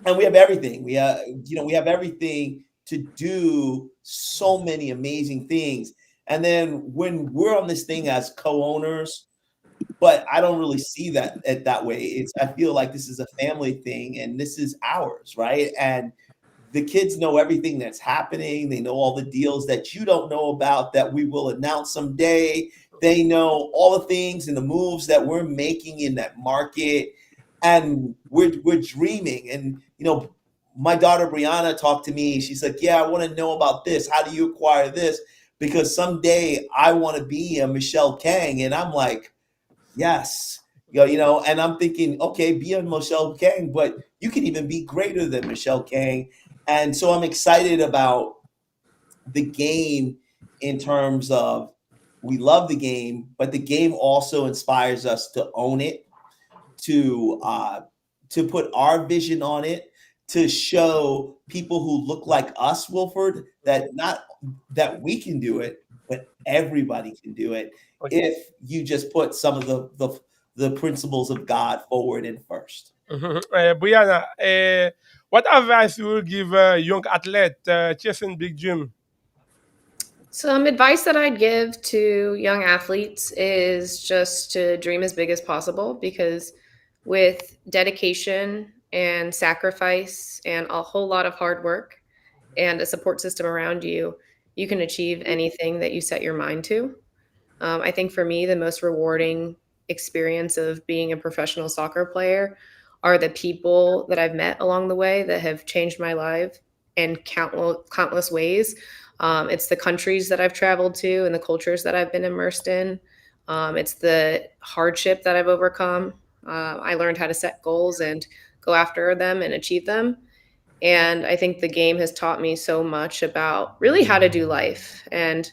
we have everything. We have everything to do so many amazing things. And then when we're on this thing as co-owners, but I don't really see that way. I feel like this is a family thing, and this is ours, right? And the kids know everything that's happening. They know all the deals that you don't know about that we will announce someday. They know all the things and the moves that we're making in that market, and we're dreaming. And my daughter Brianna talked to me. She's like, "Yeah, I want to know about this. How do you acquire this? Because someday I want to be a Michelle Kang." And I'm like, "Yes." And I'm thinking, okay, be a Michelle Kang, but you can even be greater than Michelle Kang. And so I'm excited about the game in terms of we love the game, but the game also inspires us to own it, to put our vision on it, to show people who look like us, Wilford, that not that we can do it, but everybody can do it if you just put some of the principles of God forward and first. Brianna, what advice you will give a young athlete chasing big dream? Some advice that I'd give to young athletes is just to dream as big as possible, because with dedication and sacrifice and a whole lot of hard work and a support system around you, you can achieve anything that you set your mind to. I think for me, the most rewarding experience of being a professional soccer player are the people that I've met along the way that have changed my life in countless ways. It's the countries that I've traveled to and the cultures that I've been immersed in. It's the hardship that I've overcome. I learned how to set goals and go after them and achieve them. And I think the game has taught me so much about really how to do life. And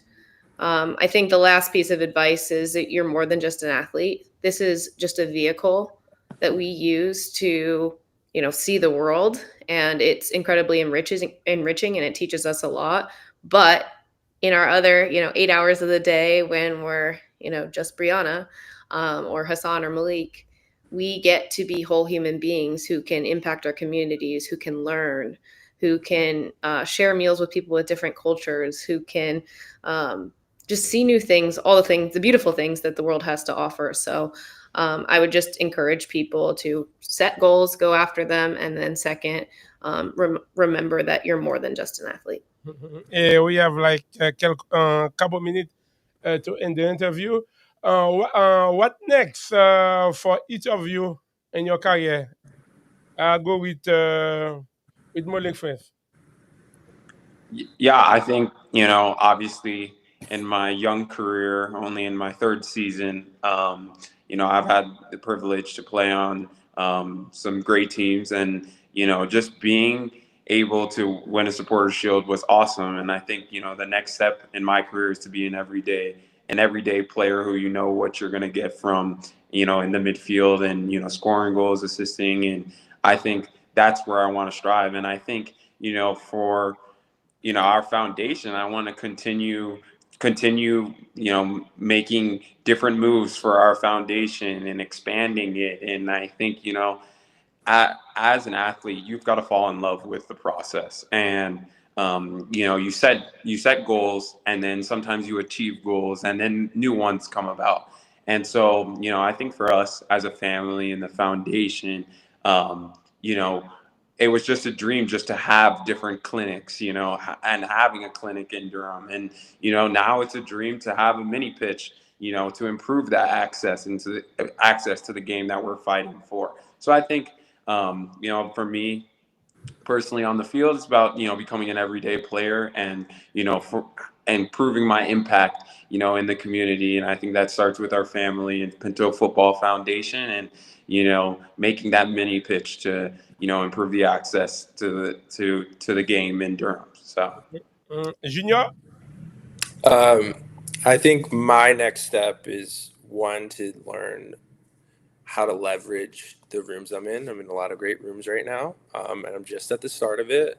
I think the last piece of advice is that you're more than just an athlete. This is just a vehicle that we use to, see the world, and it's incredibly enriching, and it teaches us a lot. But in our other, 8 hours of the day when we're, just Brianna or Hassan or Malik, we get to be whole human beings who can impact our communities, who can learn, who can share meals with people with different cultures, who can just see new things, all the beautiful things that the world has to offer. So I would just encourage people to set goals, go after them, and then second, remember that you're more than just an athlete. We have like a couple minutes to end the interview. What next for each of you in your career? I'll go with Malik first. Yeah, I think, obviously in my young career, only in my third season, I've had the privilege to play on some great teams, and, just being able to win a Supporters Shield was awesome. And I think, the next step in my career is to be an everyday player who what you're going to get from, in the midfield and, scoring goals, assisting. And I think that's where I want to strive. And I think, for our foundation, I want to continue, making different moves for our foundation and expanding it. And I think, as an athlete, you've got to fall in love with the process. And, you set goals, and then sometimes you achieve goals, and then new ones come about. And so, I think for us as a family and the foundation, it was just a dream just to have different clinics, and having a clinic in Durham. And, now it's a dream to have a mini pitch, to improve that access into access to the game that we're fighting for. So I think, for me, personally on the field, it's about, becoming an everyday player and, and proving my impact, in the community. And I think that starts with our family and Pinto Football Foundation and, making that mini pitch to, improve the access to the game in Durham. So, Junior? I think my next step is one to learn how to leverage the rooms I'm in. I'm in a lot of great rooms right now, and I'm just at the start of it.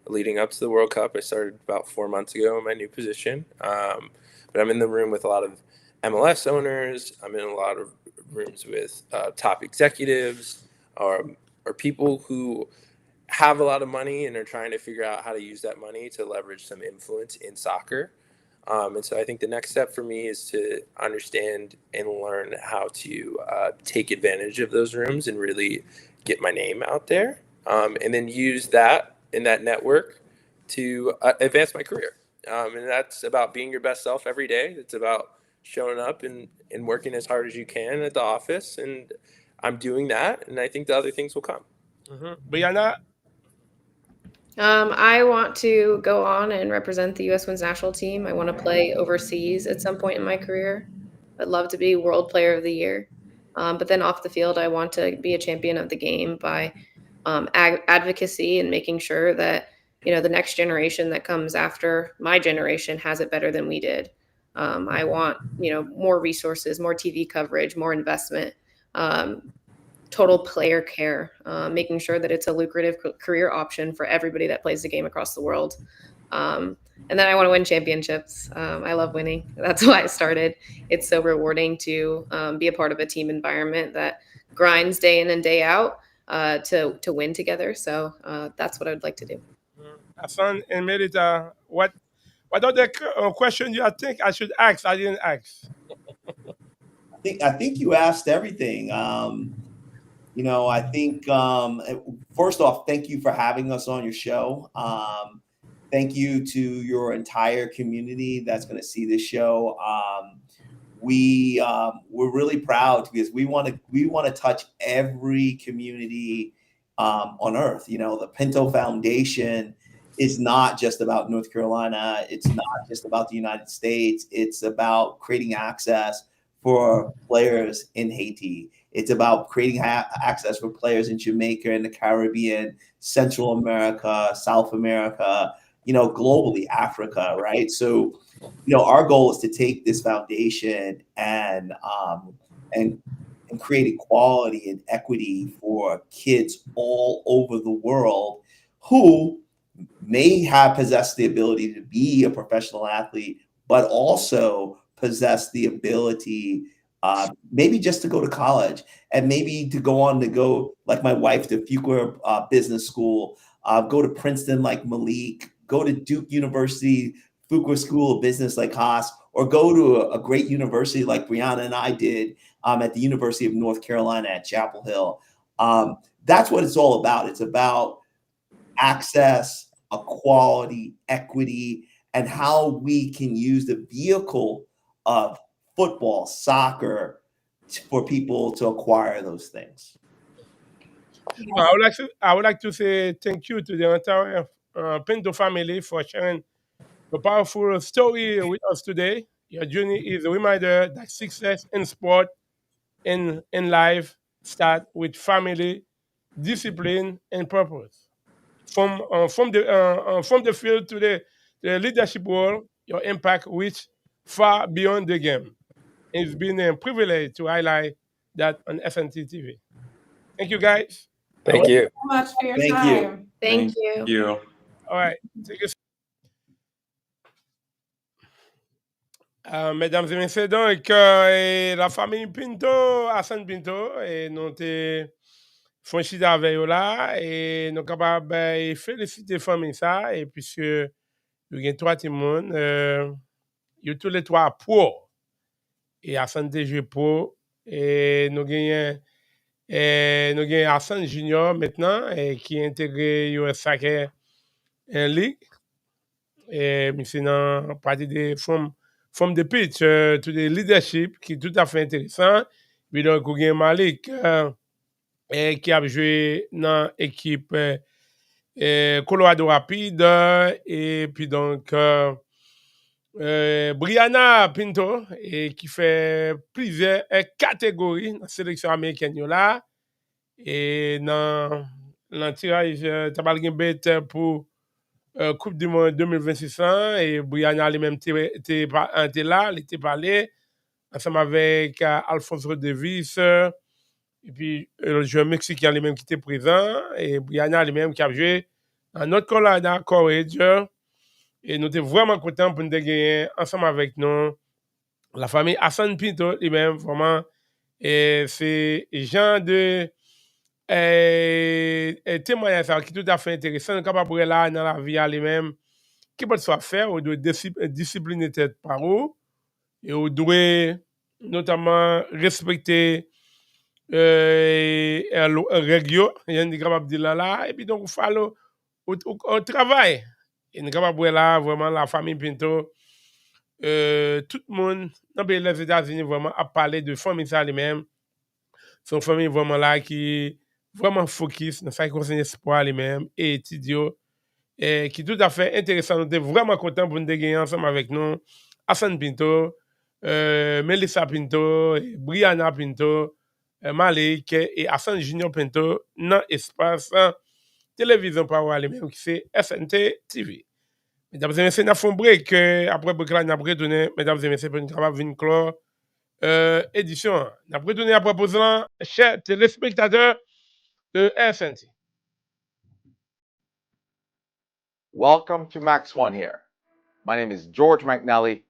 Leading up to the World Cup, I started about 4 months ago in my new position, but I'm in the room with a lot of MLS owners. I'm in a lot of rooms with top executives or people who have a lot of money and are trying to figure out how to use that money to leverage some influence in soccer. And so I think the next step for me is to understand and learn how to take advantage of those rooms and really get my name out there, and then use that in that network to advance my career. And that's about being your best self every day. It's about showing up and working as hard as you can at the office. And I'm doing that. And I think the other things will come. Brianna? I want to go on and represent the U.S. Women's National Team. I want to play overseas at some point in my career. I'd love to be World Player of the Year. But then off the field, I want to be a champion of the game by advocacy and making sure that, the next generation that comes after my generation has it better than we did. I want, more resources, more TV coverage, more investment, total player care, making sure that it's a lucrative career option for everybody that plays the game across the world. And then I want to win championships. I love winning. That's why I started. It's so rewarding to be a part of a team environment that grinds day in and day out to win together. So that's what I would like to do. Hassan and Merita, what are the questions you think I should ask? I didn't ask. I think you asked everything. I think first off, thank you for having us on your show. Thank you to your entire community that's going to see this show. We're really proud because we want to touch every community on Earth. The Pinto Foundation is not just about North Carolina. It's not just about the United States. It's about creating access for players in Haiti. It's about creating access for players in Jamaica and the Caribbean, Central America, South America, globally, Africa, right? So, our goal is to take this foundation and create equality and equity for kids all over the world who may have possessed the ability to be a professional athlete, but also possess the ability maybe just to go to college and maybe to go like my wife to Fuqua Business School, go to Princeton like Malik, go to Duke University, Fuqua School of Business like Haas, or go to a great university like Brianna and I did at the University of North Carolina at Chapel Hill. That's what it's all about. It's about access, equality, equity, and how we can use the vehicle of football, soccer, for people to acquire those things. I would like to say thank you to the entire Pinto family for sharing a powerful story with us today. Your journey is a reminder that success in sport and in life start with family, discipline, and purpose. From the field to the leadership role, your impact reach far beyond the game. It's been a privilege to highlight that on SNT TV. Thank you, guys. Thank you so much for your Thank time. you. Thank you. you. All right. Mesdames et messieurs, donc, la famille Pinto, Hassan Pinto, et nous avons franchi avec eux là, et nous sommes capables de féliciter la famille ça, et puisque il y a trois témoins, il y a tous les trois pro, et Hassan déjà pro, et nous avons Hassan Junior maintenant, et qui est intégré US Soccer League, et c'est dans la partie des from the pitch to the leadership, qui est tout à fait intéressant. Puis donc, il y a Malik qui a joué dans l'équipe Colorado Rapide, et puis donc Brianna Pinto, et qui fait plusieurs catégories dans la sélection américaine là. Et dans le tirage, tu as une bête pour Coupe du Monde 2026 et Brianna lui-même était là, il était parlé ensemble avec Alphonse Davis et puis le joueur mexicain lui-même qui était présent et Brianna lui-même qui a joué dans notre Colorado Courage et nous étions vraiment contents pour nous gagner ensemble avec nous la famille Hassan Pinto lui-même vraiment et c'est genre de témoignage qui est tout à fait intéressant capable là dans la vie lui-même qui peut soit faire ou doit discipliner tête par où et on doit notamment respecter règles il y a une capable de là et puis donc on travaille et nous capable là vraiment la famille Pinto tout le monde dans les États-Unis vraiment a parlé de famille ça lui-même son famille vraiment là qui vraiment focus dans ça qui concerne l'espoir lui-même et étudiant et qui est tout à fait intéressant. Nous sommes vraiment contents pour nous gagner ensemble avec nous. Hassan Pinto, Melissa Pinto, Brianna Pinto, Malik et Hassan Junior Pinto dans l'espace télévision par lui-même qui c'est SNT TV. Mesdames et messieurs, nous avons un break. Après break là, nous avons retourné, mesdames et messieurs, pour nous capables de clore édition. Nous avons retourné à propos de chers téléspectateurs de SNT. Welcome to Max One here. My name is George McNally,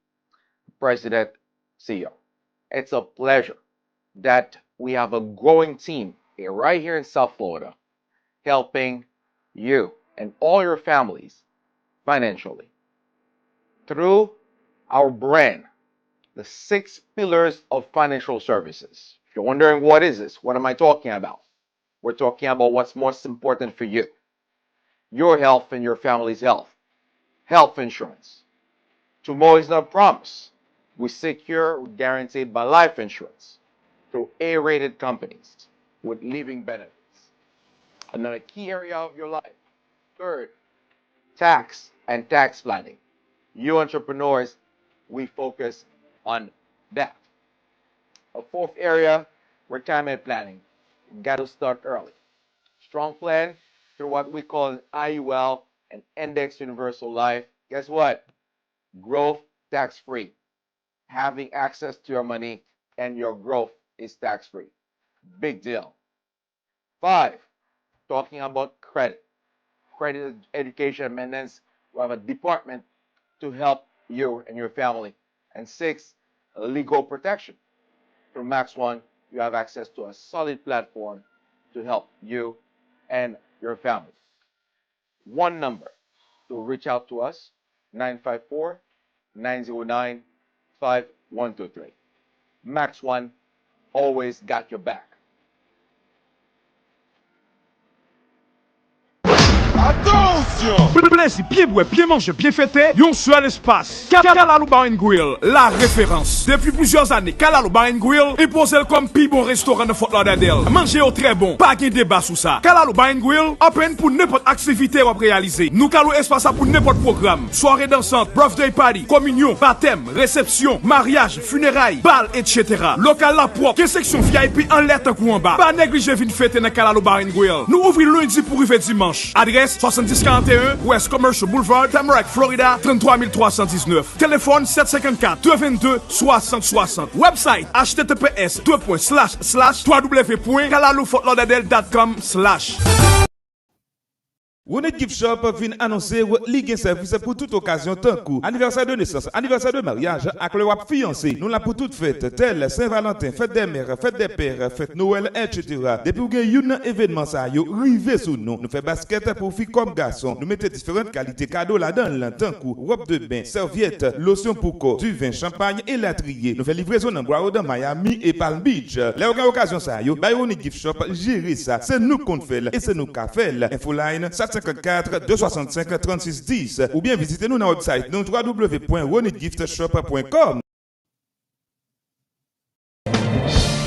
President, CEO. It's a pleasure that we have a growing team right here in South Florida, helping you and all your families financially. Through our brand, the 6 pillars of financial services. If you're wondering what is this, what am I talking about? We're talking about what's most important for you. Your health and your family's health. Health insurance. Tomorrow is not a promise. We secure, guaranteed by life insurance through A-rated companies with living benefits. Another key area of your life. Third, tax and tax planning. You entrepreneurs, we focus on that. A fourth area, retirement planning. You got to start early. Strong plan through what we call an IUL and Index Universal Life. Guess what? Growth tax-free. Having access to your money and your growth is tax-free. Big deal. 5, talking about credit. Credit education and maintenance. We have a department to help you and your family. And 6, legal protection. Through Max One, you have access to a solid platform to help you and your family. One number to reach out to us, 954-909-5123. Max One, always got your back. Attention! Plaisir, bien boire, bien manger, bien fêter, yon seul espace. Calalou Bar and Grill, la référence. Depuis plusieurs années, Calalou Bar and Grill est posé comme plus bon restaurant de Fort Lauderdale. Manger au très bon, pas de débat sur ça. Calalou Bar and Grill, open pour n'importe activité ou réaliser. Nous calons espace pour n'importe programme. Soirée dansante, birthday party, communion, baptême, réception, mariage, funérailles, bal, etc. Local la propre, que section VIP en lettre ou en bas. Pas négliger vin fêter dans Calalou Bar and Grill. Nous ouvrons lundi pour arriver dimanche. Adresse 7041 West Commercial Boulevard, Tamarack, Florida, 33319. Téléphone 754-222-6060. Website https://www.calalofortlauderdale.com/. Ronit Gift Shop vient annoncer ligue service pour toute occasion tant coup anniversaire de naissance, anniversaire de mariage, avec le wap fiancé. Nous la pour toute fête, telle Saint-Valentin, fête des mères, fête des pères, fête Noël, etc. Depuis que un événement ça yo rivé sous nous. Nous fait basket pour filles comme garçons. Nous mettons différentes qualités cadeaux là-dedans, tant coup robe de bain, serviette, lotion pour corps, du vin, champagne et latrier. Nous fait livraison dans Broward, Miami et Palm Beach. Les occasions ça yo, Ronit Gift Shop gérer ça. C'est nous qu'on fait et c'est nous qu'a fait. Infoline 754-265-3610 ou bien visitez-nous dans notre website dans www.ronitgiftshop.com.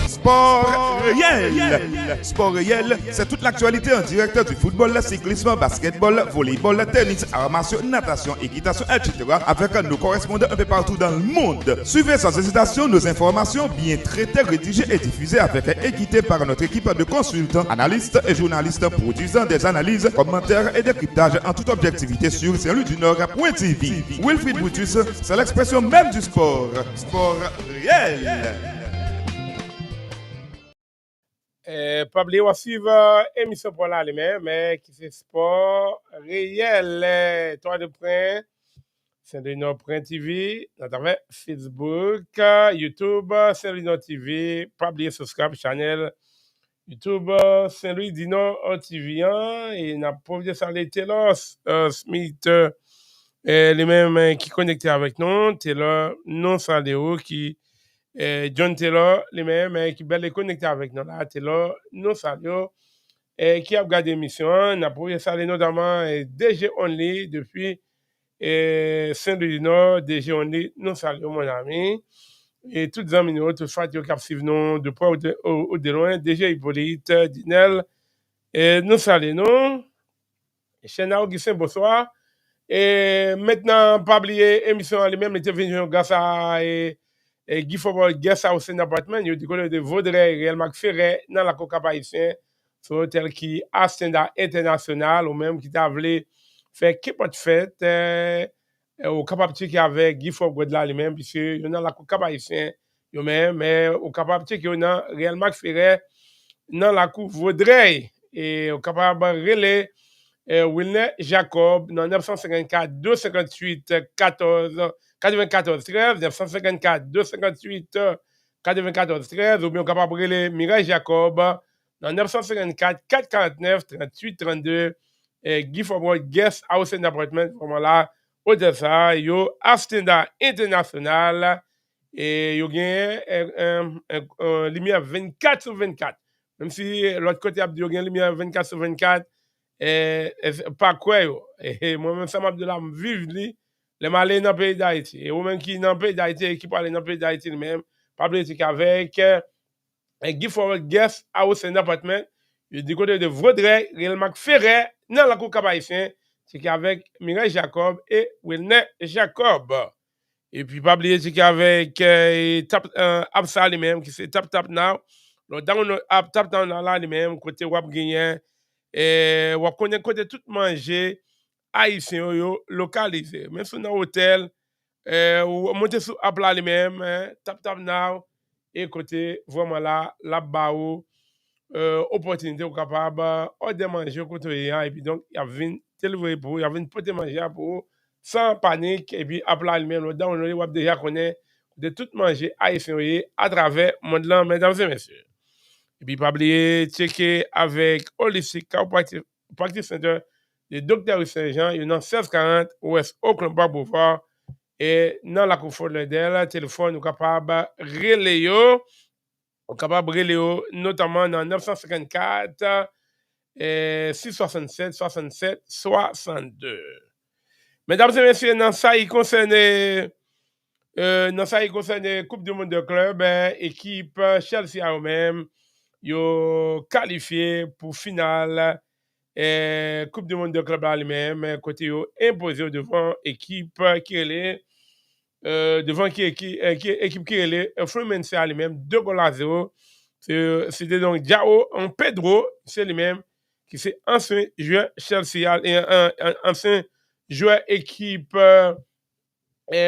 Sport réel. Sport réel, c'est toute l'actualité en direct du football, cyclisme, basketball, volleyball, tennis, arts martiaux, natation, équitation, etc. avec nos correspondants un peu partout dans le monde. Suivez sans hésitation nos informations bien traitées, rédigées et diffusées avec équité par notre équipe de consultants, analystes et journalistes produisant des analyses, commentaires et décryptages en toute objectivité sur Saint-Louis-du-Nord.tv. Wilfried Brutus, c'est l'expression même du sport. Sport réel. Pas oublier de suivre l'émission pour là mais qui c'est sport réel. Toi de près, c'est de notre print TV, notamment Facebook, YouTube, Saint-Louis Nord TV, pas oublier subscribe channel YouTube Saint-Louis du Nord TV et n'a pas oublié saluer Taylor Smith les mêmes qui connectés avec nous, Taylor non saléo qui John Taylor, les mêmes qui belle connecté avec nous là, Taylor, nous saluons qui a regardé l'émission, n'a pas saluer notamment DG Only depuis Saint-Louis Nord, DG Only, nous saluons mon ami et toutes les amis nous, toutes les gens qui suivent nous de près ou de loin, DG Hippolyte, Dinel, et nous saluons, Chéna Augustin, bonsoir. Et maintenant, pas oublier l'émission elle-même était venue grâce à Guy Faubourg Guest House Appartement, il y a du côté de Vaudreuil, Réal Macferret, dans la Coca Haïtien, sur hôtel qui a standard international, ou même qui t'a voulu faire qu'importe fête, au capable qui avec Guy Faubourg de là lui-même, puisque il y a la Coca Haïtien, il même, mais au capable qui est dans Réal Macferret, dans la cour Vaudreuil, et au capable relais, Wilner Jacob, dans 954 258 14 94 13, 954 258 94 13, ou bien capable de relais Mireille Jacob, dans 954 449 38 32, Guy Faubourg Guest House and Appartement, vraiment là, au Odessa, yo Astenda International, et yo gagne lumière 24 sur 24. Même si l'autre côté a dit yo gagne lumière 24 sur 24, pas quoi yo. Et moi-même, ça m'a dit là, vivre li, les malais dans le pays d'Haïti. Et ou-même qui dans le pays d'Haïti, qui parle dans le pays d'Haïti lui-même, pas oublier qu'avec Guy Faubourg Guest House and Appartement, il du côté de Vaudreuil, Réal Macferret, dans la cour Cap-Haïtien, c'est qu'avec Mireille Jacob et Wilner Jacob. Et puis, pas oublier qu'avec Absa lui-même, qui c'est Tap Tap Now, le download app Tap Tap Now là lui-même, côté Wap Gagné, et Wap connaît côté tout manger haïtien yo localisé. Même sur un hôtel, ou monter sur app là lui-même, Tap Tap Now, et côté vraiment là, là-bas, opportunité ou capable de manger côté et puis donc il y a une télé pour il y a une pote manger pour sans panique et puis après lui-même le download web déjà connaît de tout manger haïtien à travers monde là mesdames et messieurs. Et puis pas oublier checker avec Holistic Practice Center de Dr. Saint-Jean, il y a 1640 Ouest Oakland Park Boulevard et dans la confort de téléphone ou capable relayer on est capable de relais notamment dans 954 667 67 62. Mesdames et messieurs, dans ça il concerne Coupe du monde de club, équipe Chelsea a eux-mêmes yo qualifié pour finale Coupe du monde de club là lui-même côté yo imposé devant équipe qui est devant qui équipe qui est Fluminense à lui-même 2-0. C'était donc Jao en Pedro, c'est lui-même qui c'est ancien joueur Chelsea et un ancien joueur équipe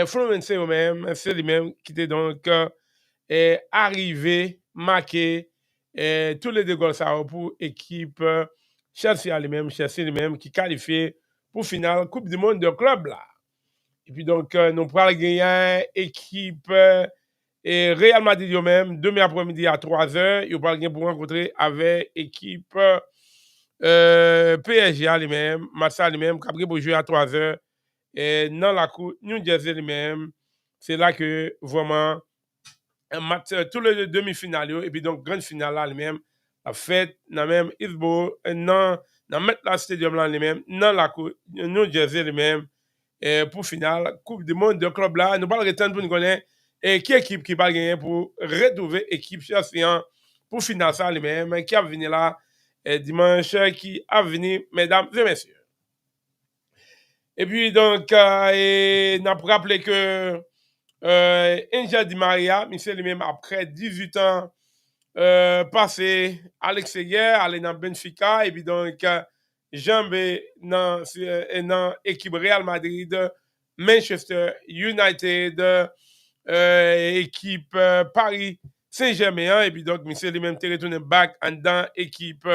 Fluminense eux-mêmes, c'est lui-même qui était donc arrivé, marqué tous les deux goals pour équipe Chelsea lui-même qui qualifié pour finale Coupe du monde de club là. Et puis donc, nous pourrons gagner équipe et Real Madrid eux-mêmes, demain après-midi à 3h. Ils pourront gagner pour rencontrer avec équipe PSG lui-même, Massa lui-même, qui a pour jouer à 3h. Et dans la cour, New Jersey lui-même, c'est là que vraiment, un match, tous les demi-finales, et puis donc, grande finale là lui-même, la fête, dans même Hillsborough, dans la stadium là lui-même, dans la cour, New Jersey lui-même. Pour finale, Coupe du monde de club là, nous allons retenir pour nous connaître qui équipe qui va gagner pour retrouver équipe Chelsea pour finir ça lui-même, qui a venu là dimanche, qui a venu, mesdames et messieurs. Et puis, donc, on a rappelé que Angel Di Maria, monsieur lui-même, après 18 ans passé à l'extérieur, aller dans Benfica, et puis donc, jambé dans l'équipe Real Madrid, Manchester United, équipe Paris Saint-Germain, et puis donc, monsieur lui-même, est retourné back dans l'équipe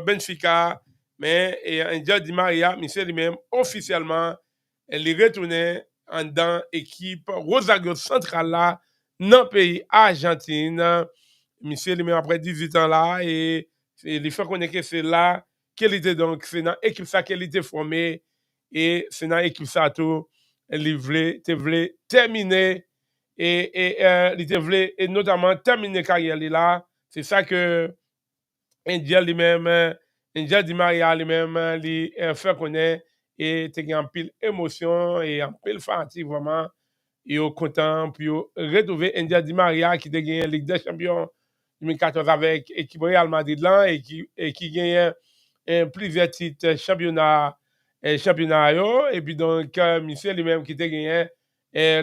Benfica, mais Angel Di Maria, monsieur lui-même, officiellement, elle est retournée dans l'équipe Rosario Central là, dans le pays Argentine. Monsieur lui-même, après 18 ans là, et il fait connaître que c'est là qu'elle était donc, c'est dans l'équipe ça qu'elle était formée, et c'est dans l'équipe ça tout, elle voulait terminer, et notamment terminer carrière là, c'est ça que Angel lui-même, Angel Di Maria lui-même, lui fait connaître et t'es en pile émotion et en pile fatigue vraiment. Et au content pour retrouver Angel Di Maria qui a gagné la Ligue des Champions 2014 avec l'équipe Real Madrid là et qui gagne plusieurs titres championnat et puis donc monsieur lui-même qui a gagné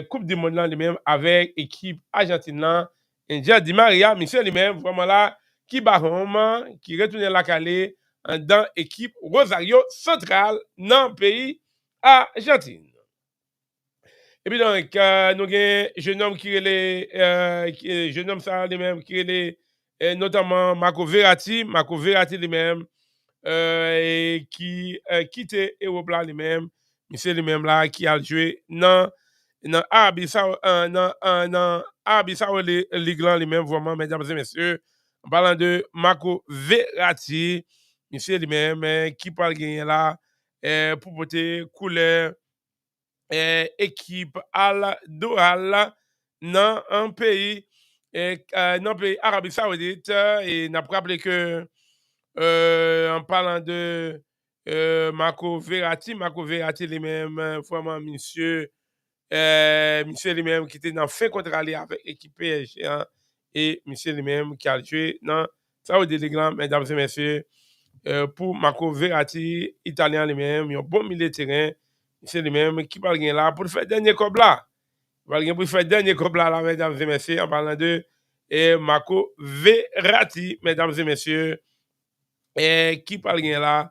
Coupe du Monde là lui-même avec l'équipe Argentine là. Angel Di Maria, monsieur lui-même vraiment là qui bat home, qui retourne la Calais dans l'équipe Rosario Central dans le pays Argentine. Et puis donc, nous avons un jeune homme qui est jeune homme ça lui-même qui est notamment Marco Verratti lui-même et qui quitte Europe là lui-même, monsieur lui-même là qui a joué dans Arabie Saoudite Ligue là lui-même vraiment mesdames et messieurs, en parlant de Marco Verratti, monsieur lui-même qui parle gagner là pour porter couleur équipe Al Dohal dans un pays Arabie Saoudite et n'a pas rappelé que en parlant de Marco Verratti lui-même vraiment monsieur lui-même qui était dans fin contrat avec l'équipe PSG et monsieur lui-même qui a joué dans Saoudi League, mesdames et messieurs, pour Marco Verratti italien lui-même, un bon milieu de terrain. C'est lui-même qui parle là pour faire dernier cob là. Pour faire dernier cob là, mesdames et messieurs, en parlant de Marco Verratti, mesdames et messieurs, qui parle là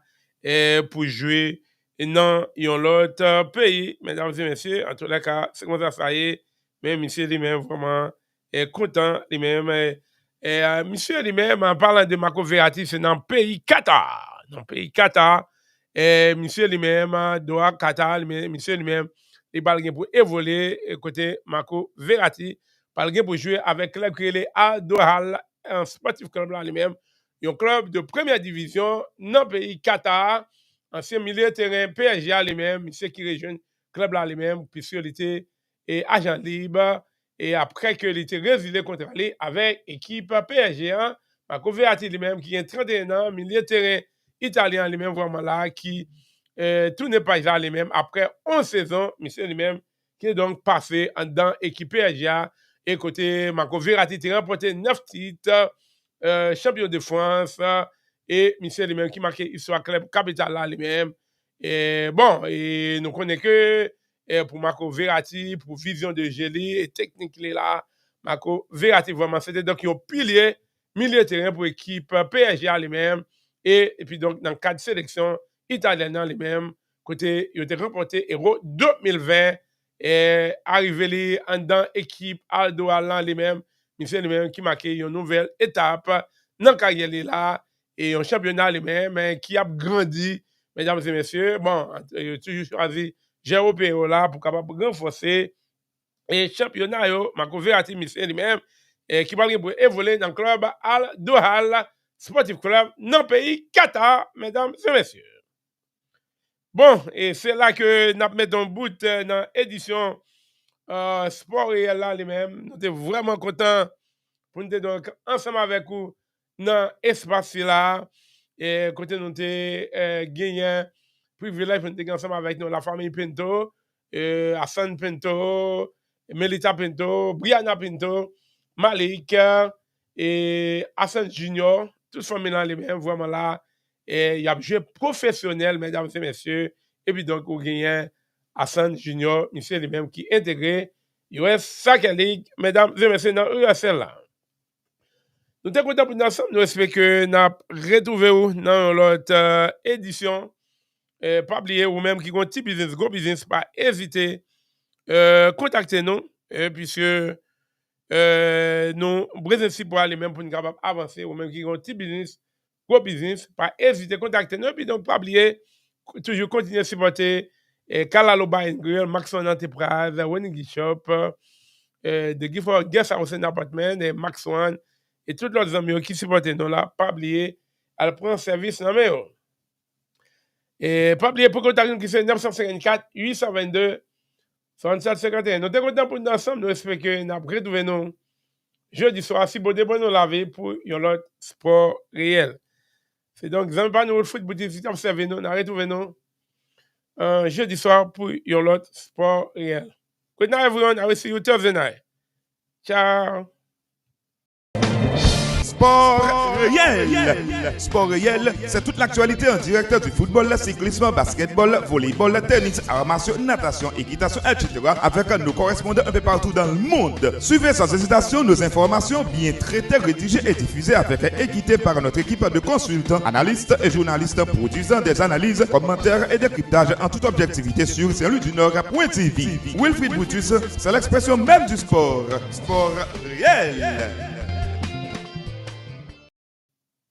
pour jouer dans un autre pays, mesdames et messieurs. En tous les cas, c'est comme ça y est. Mais monsieur lui-même vraiment est content lui-même. Monsieur lui-même, en parlant de Marco Verratti, c'est dans le pays Qatar. Dans le pays Qatar. Monsieur lui-même, Doha Qatar, monsieur lui-même, il parle pour évoluer côté Marco Verratti, parle pour jouer avec le club qui est à Doha, un sportif club là lui-même, un club de première division dans le pays Qatar, ancien milieu de terrain PSG lui-même, monsieur qui rejoint le club là lui-même, puisqu'il était agent libre, et après qu'il était résilié contre lui avec l'équipe PSG, Marco Verratti lui-même qui a 31 ans, milieu de terrain italien lui-même vraiment là qui tout n'est pas là lui-même après 11 saisons monsieur lui-même qui est donc passé dans l'équipe PSG et côté Marco Verratti qui a remporté 9 titres champion de France et monsieur lui-même qui marqué histoire club capital là lui-même et bon et nous connaissons que pour Marco Verratti pour vision de génie et technique là Marco Verratti vraiment c'était donc un pilier milieu de terrain pour l'équipe PSG lui-même. Et puis donc, dans le cadre de sélection italienne lui-même, côté, il a remporté Euro 2020 et arrivé dans l'équipe Aldo Allan lui-même, monsieur lui-même qui marqué une nouvelle étape dans la carrière là et un championnat lui-même qui a grandi, mesdames et messieurs. Bon, il a toujours choisi Européen là pour capable renforcer et championnat, Marco Verratti, monsieur lui-même, qui va évoluer dans le club Al Dohal Sportif Club dans le pays Qatar, mesdames et messieurs. Bon, et c'est là que nous mettons bout dans l'édition Sport et là lui-même. Nous sommes vraiment contents pour nous donc ensemble avec vous dans l'espace là. Et côté nous avons gagné privilège pour nous ensemble avec nous, la famille Pinto, Hassan Pinto, Melita Pinto, Brianna Pinto, Malik et Hassan Junior, toute famille là, les mêmes, vraiment là, et il y a joué professionnel, mesdames et messieurs, et puis donc, on gagne Hassan Junior, monsieur les mêmes qui intégré US Soccer League, mesdames et messieurs, dans USL là. Nous sommes contents pour nous ensemble, nous espérons que nous avons retrouvé dans l'autre édition. Pas oublier ou même qui ont un petit business, gros business, pas hésiter contacter nous, puisque nous, Brésil, pour aller même pour nous capables avancer, ou même qui ont un petit business, gros business, pas hésiter contacter nous, et puis donc pas oublier, toujours continuer à supporter Kalalo Bar and Grill, Maxon Enterprise, Winning Shop, The Gift for Guest House and Apartment, et Max One, et tous les amis qui supportent nous là, pas oublier à prendre service dans mes. Et pas oublier pour contacter nous qui c'est 954 822 6751. Nous sommes contents pour nous ensemble, nous espérons que nous avons retrouvé nous jeudi soir, si vous devez nous laver pour un autre sport réel. C'est donc, nous pas nous le foot boutique, si vous observez nous, nous retrouvé nous jeudi soir pour un autre sport réel. Good night everyone, I will see you Thursday night. Ciao. Sport réel. Sport réel, c'est toute l'actualité en direct du football, cyclisme, basketball, volleyball, tennis, arts martiaux, natation, équitation, etc. avec nos correspondants un peu partout dans le monde. Suivez sans hésitation nos informations bien traitées, rédigées et diffusées avec équité par notre équipe de consultants, analystes et journalistes produisant des analyses, commentaires et décryptages en toute objectivité sur saint-louis-du-nord.tv. Wilfried Brutus, c'est l'expression même du sport. Sport réel.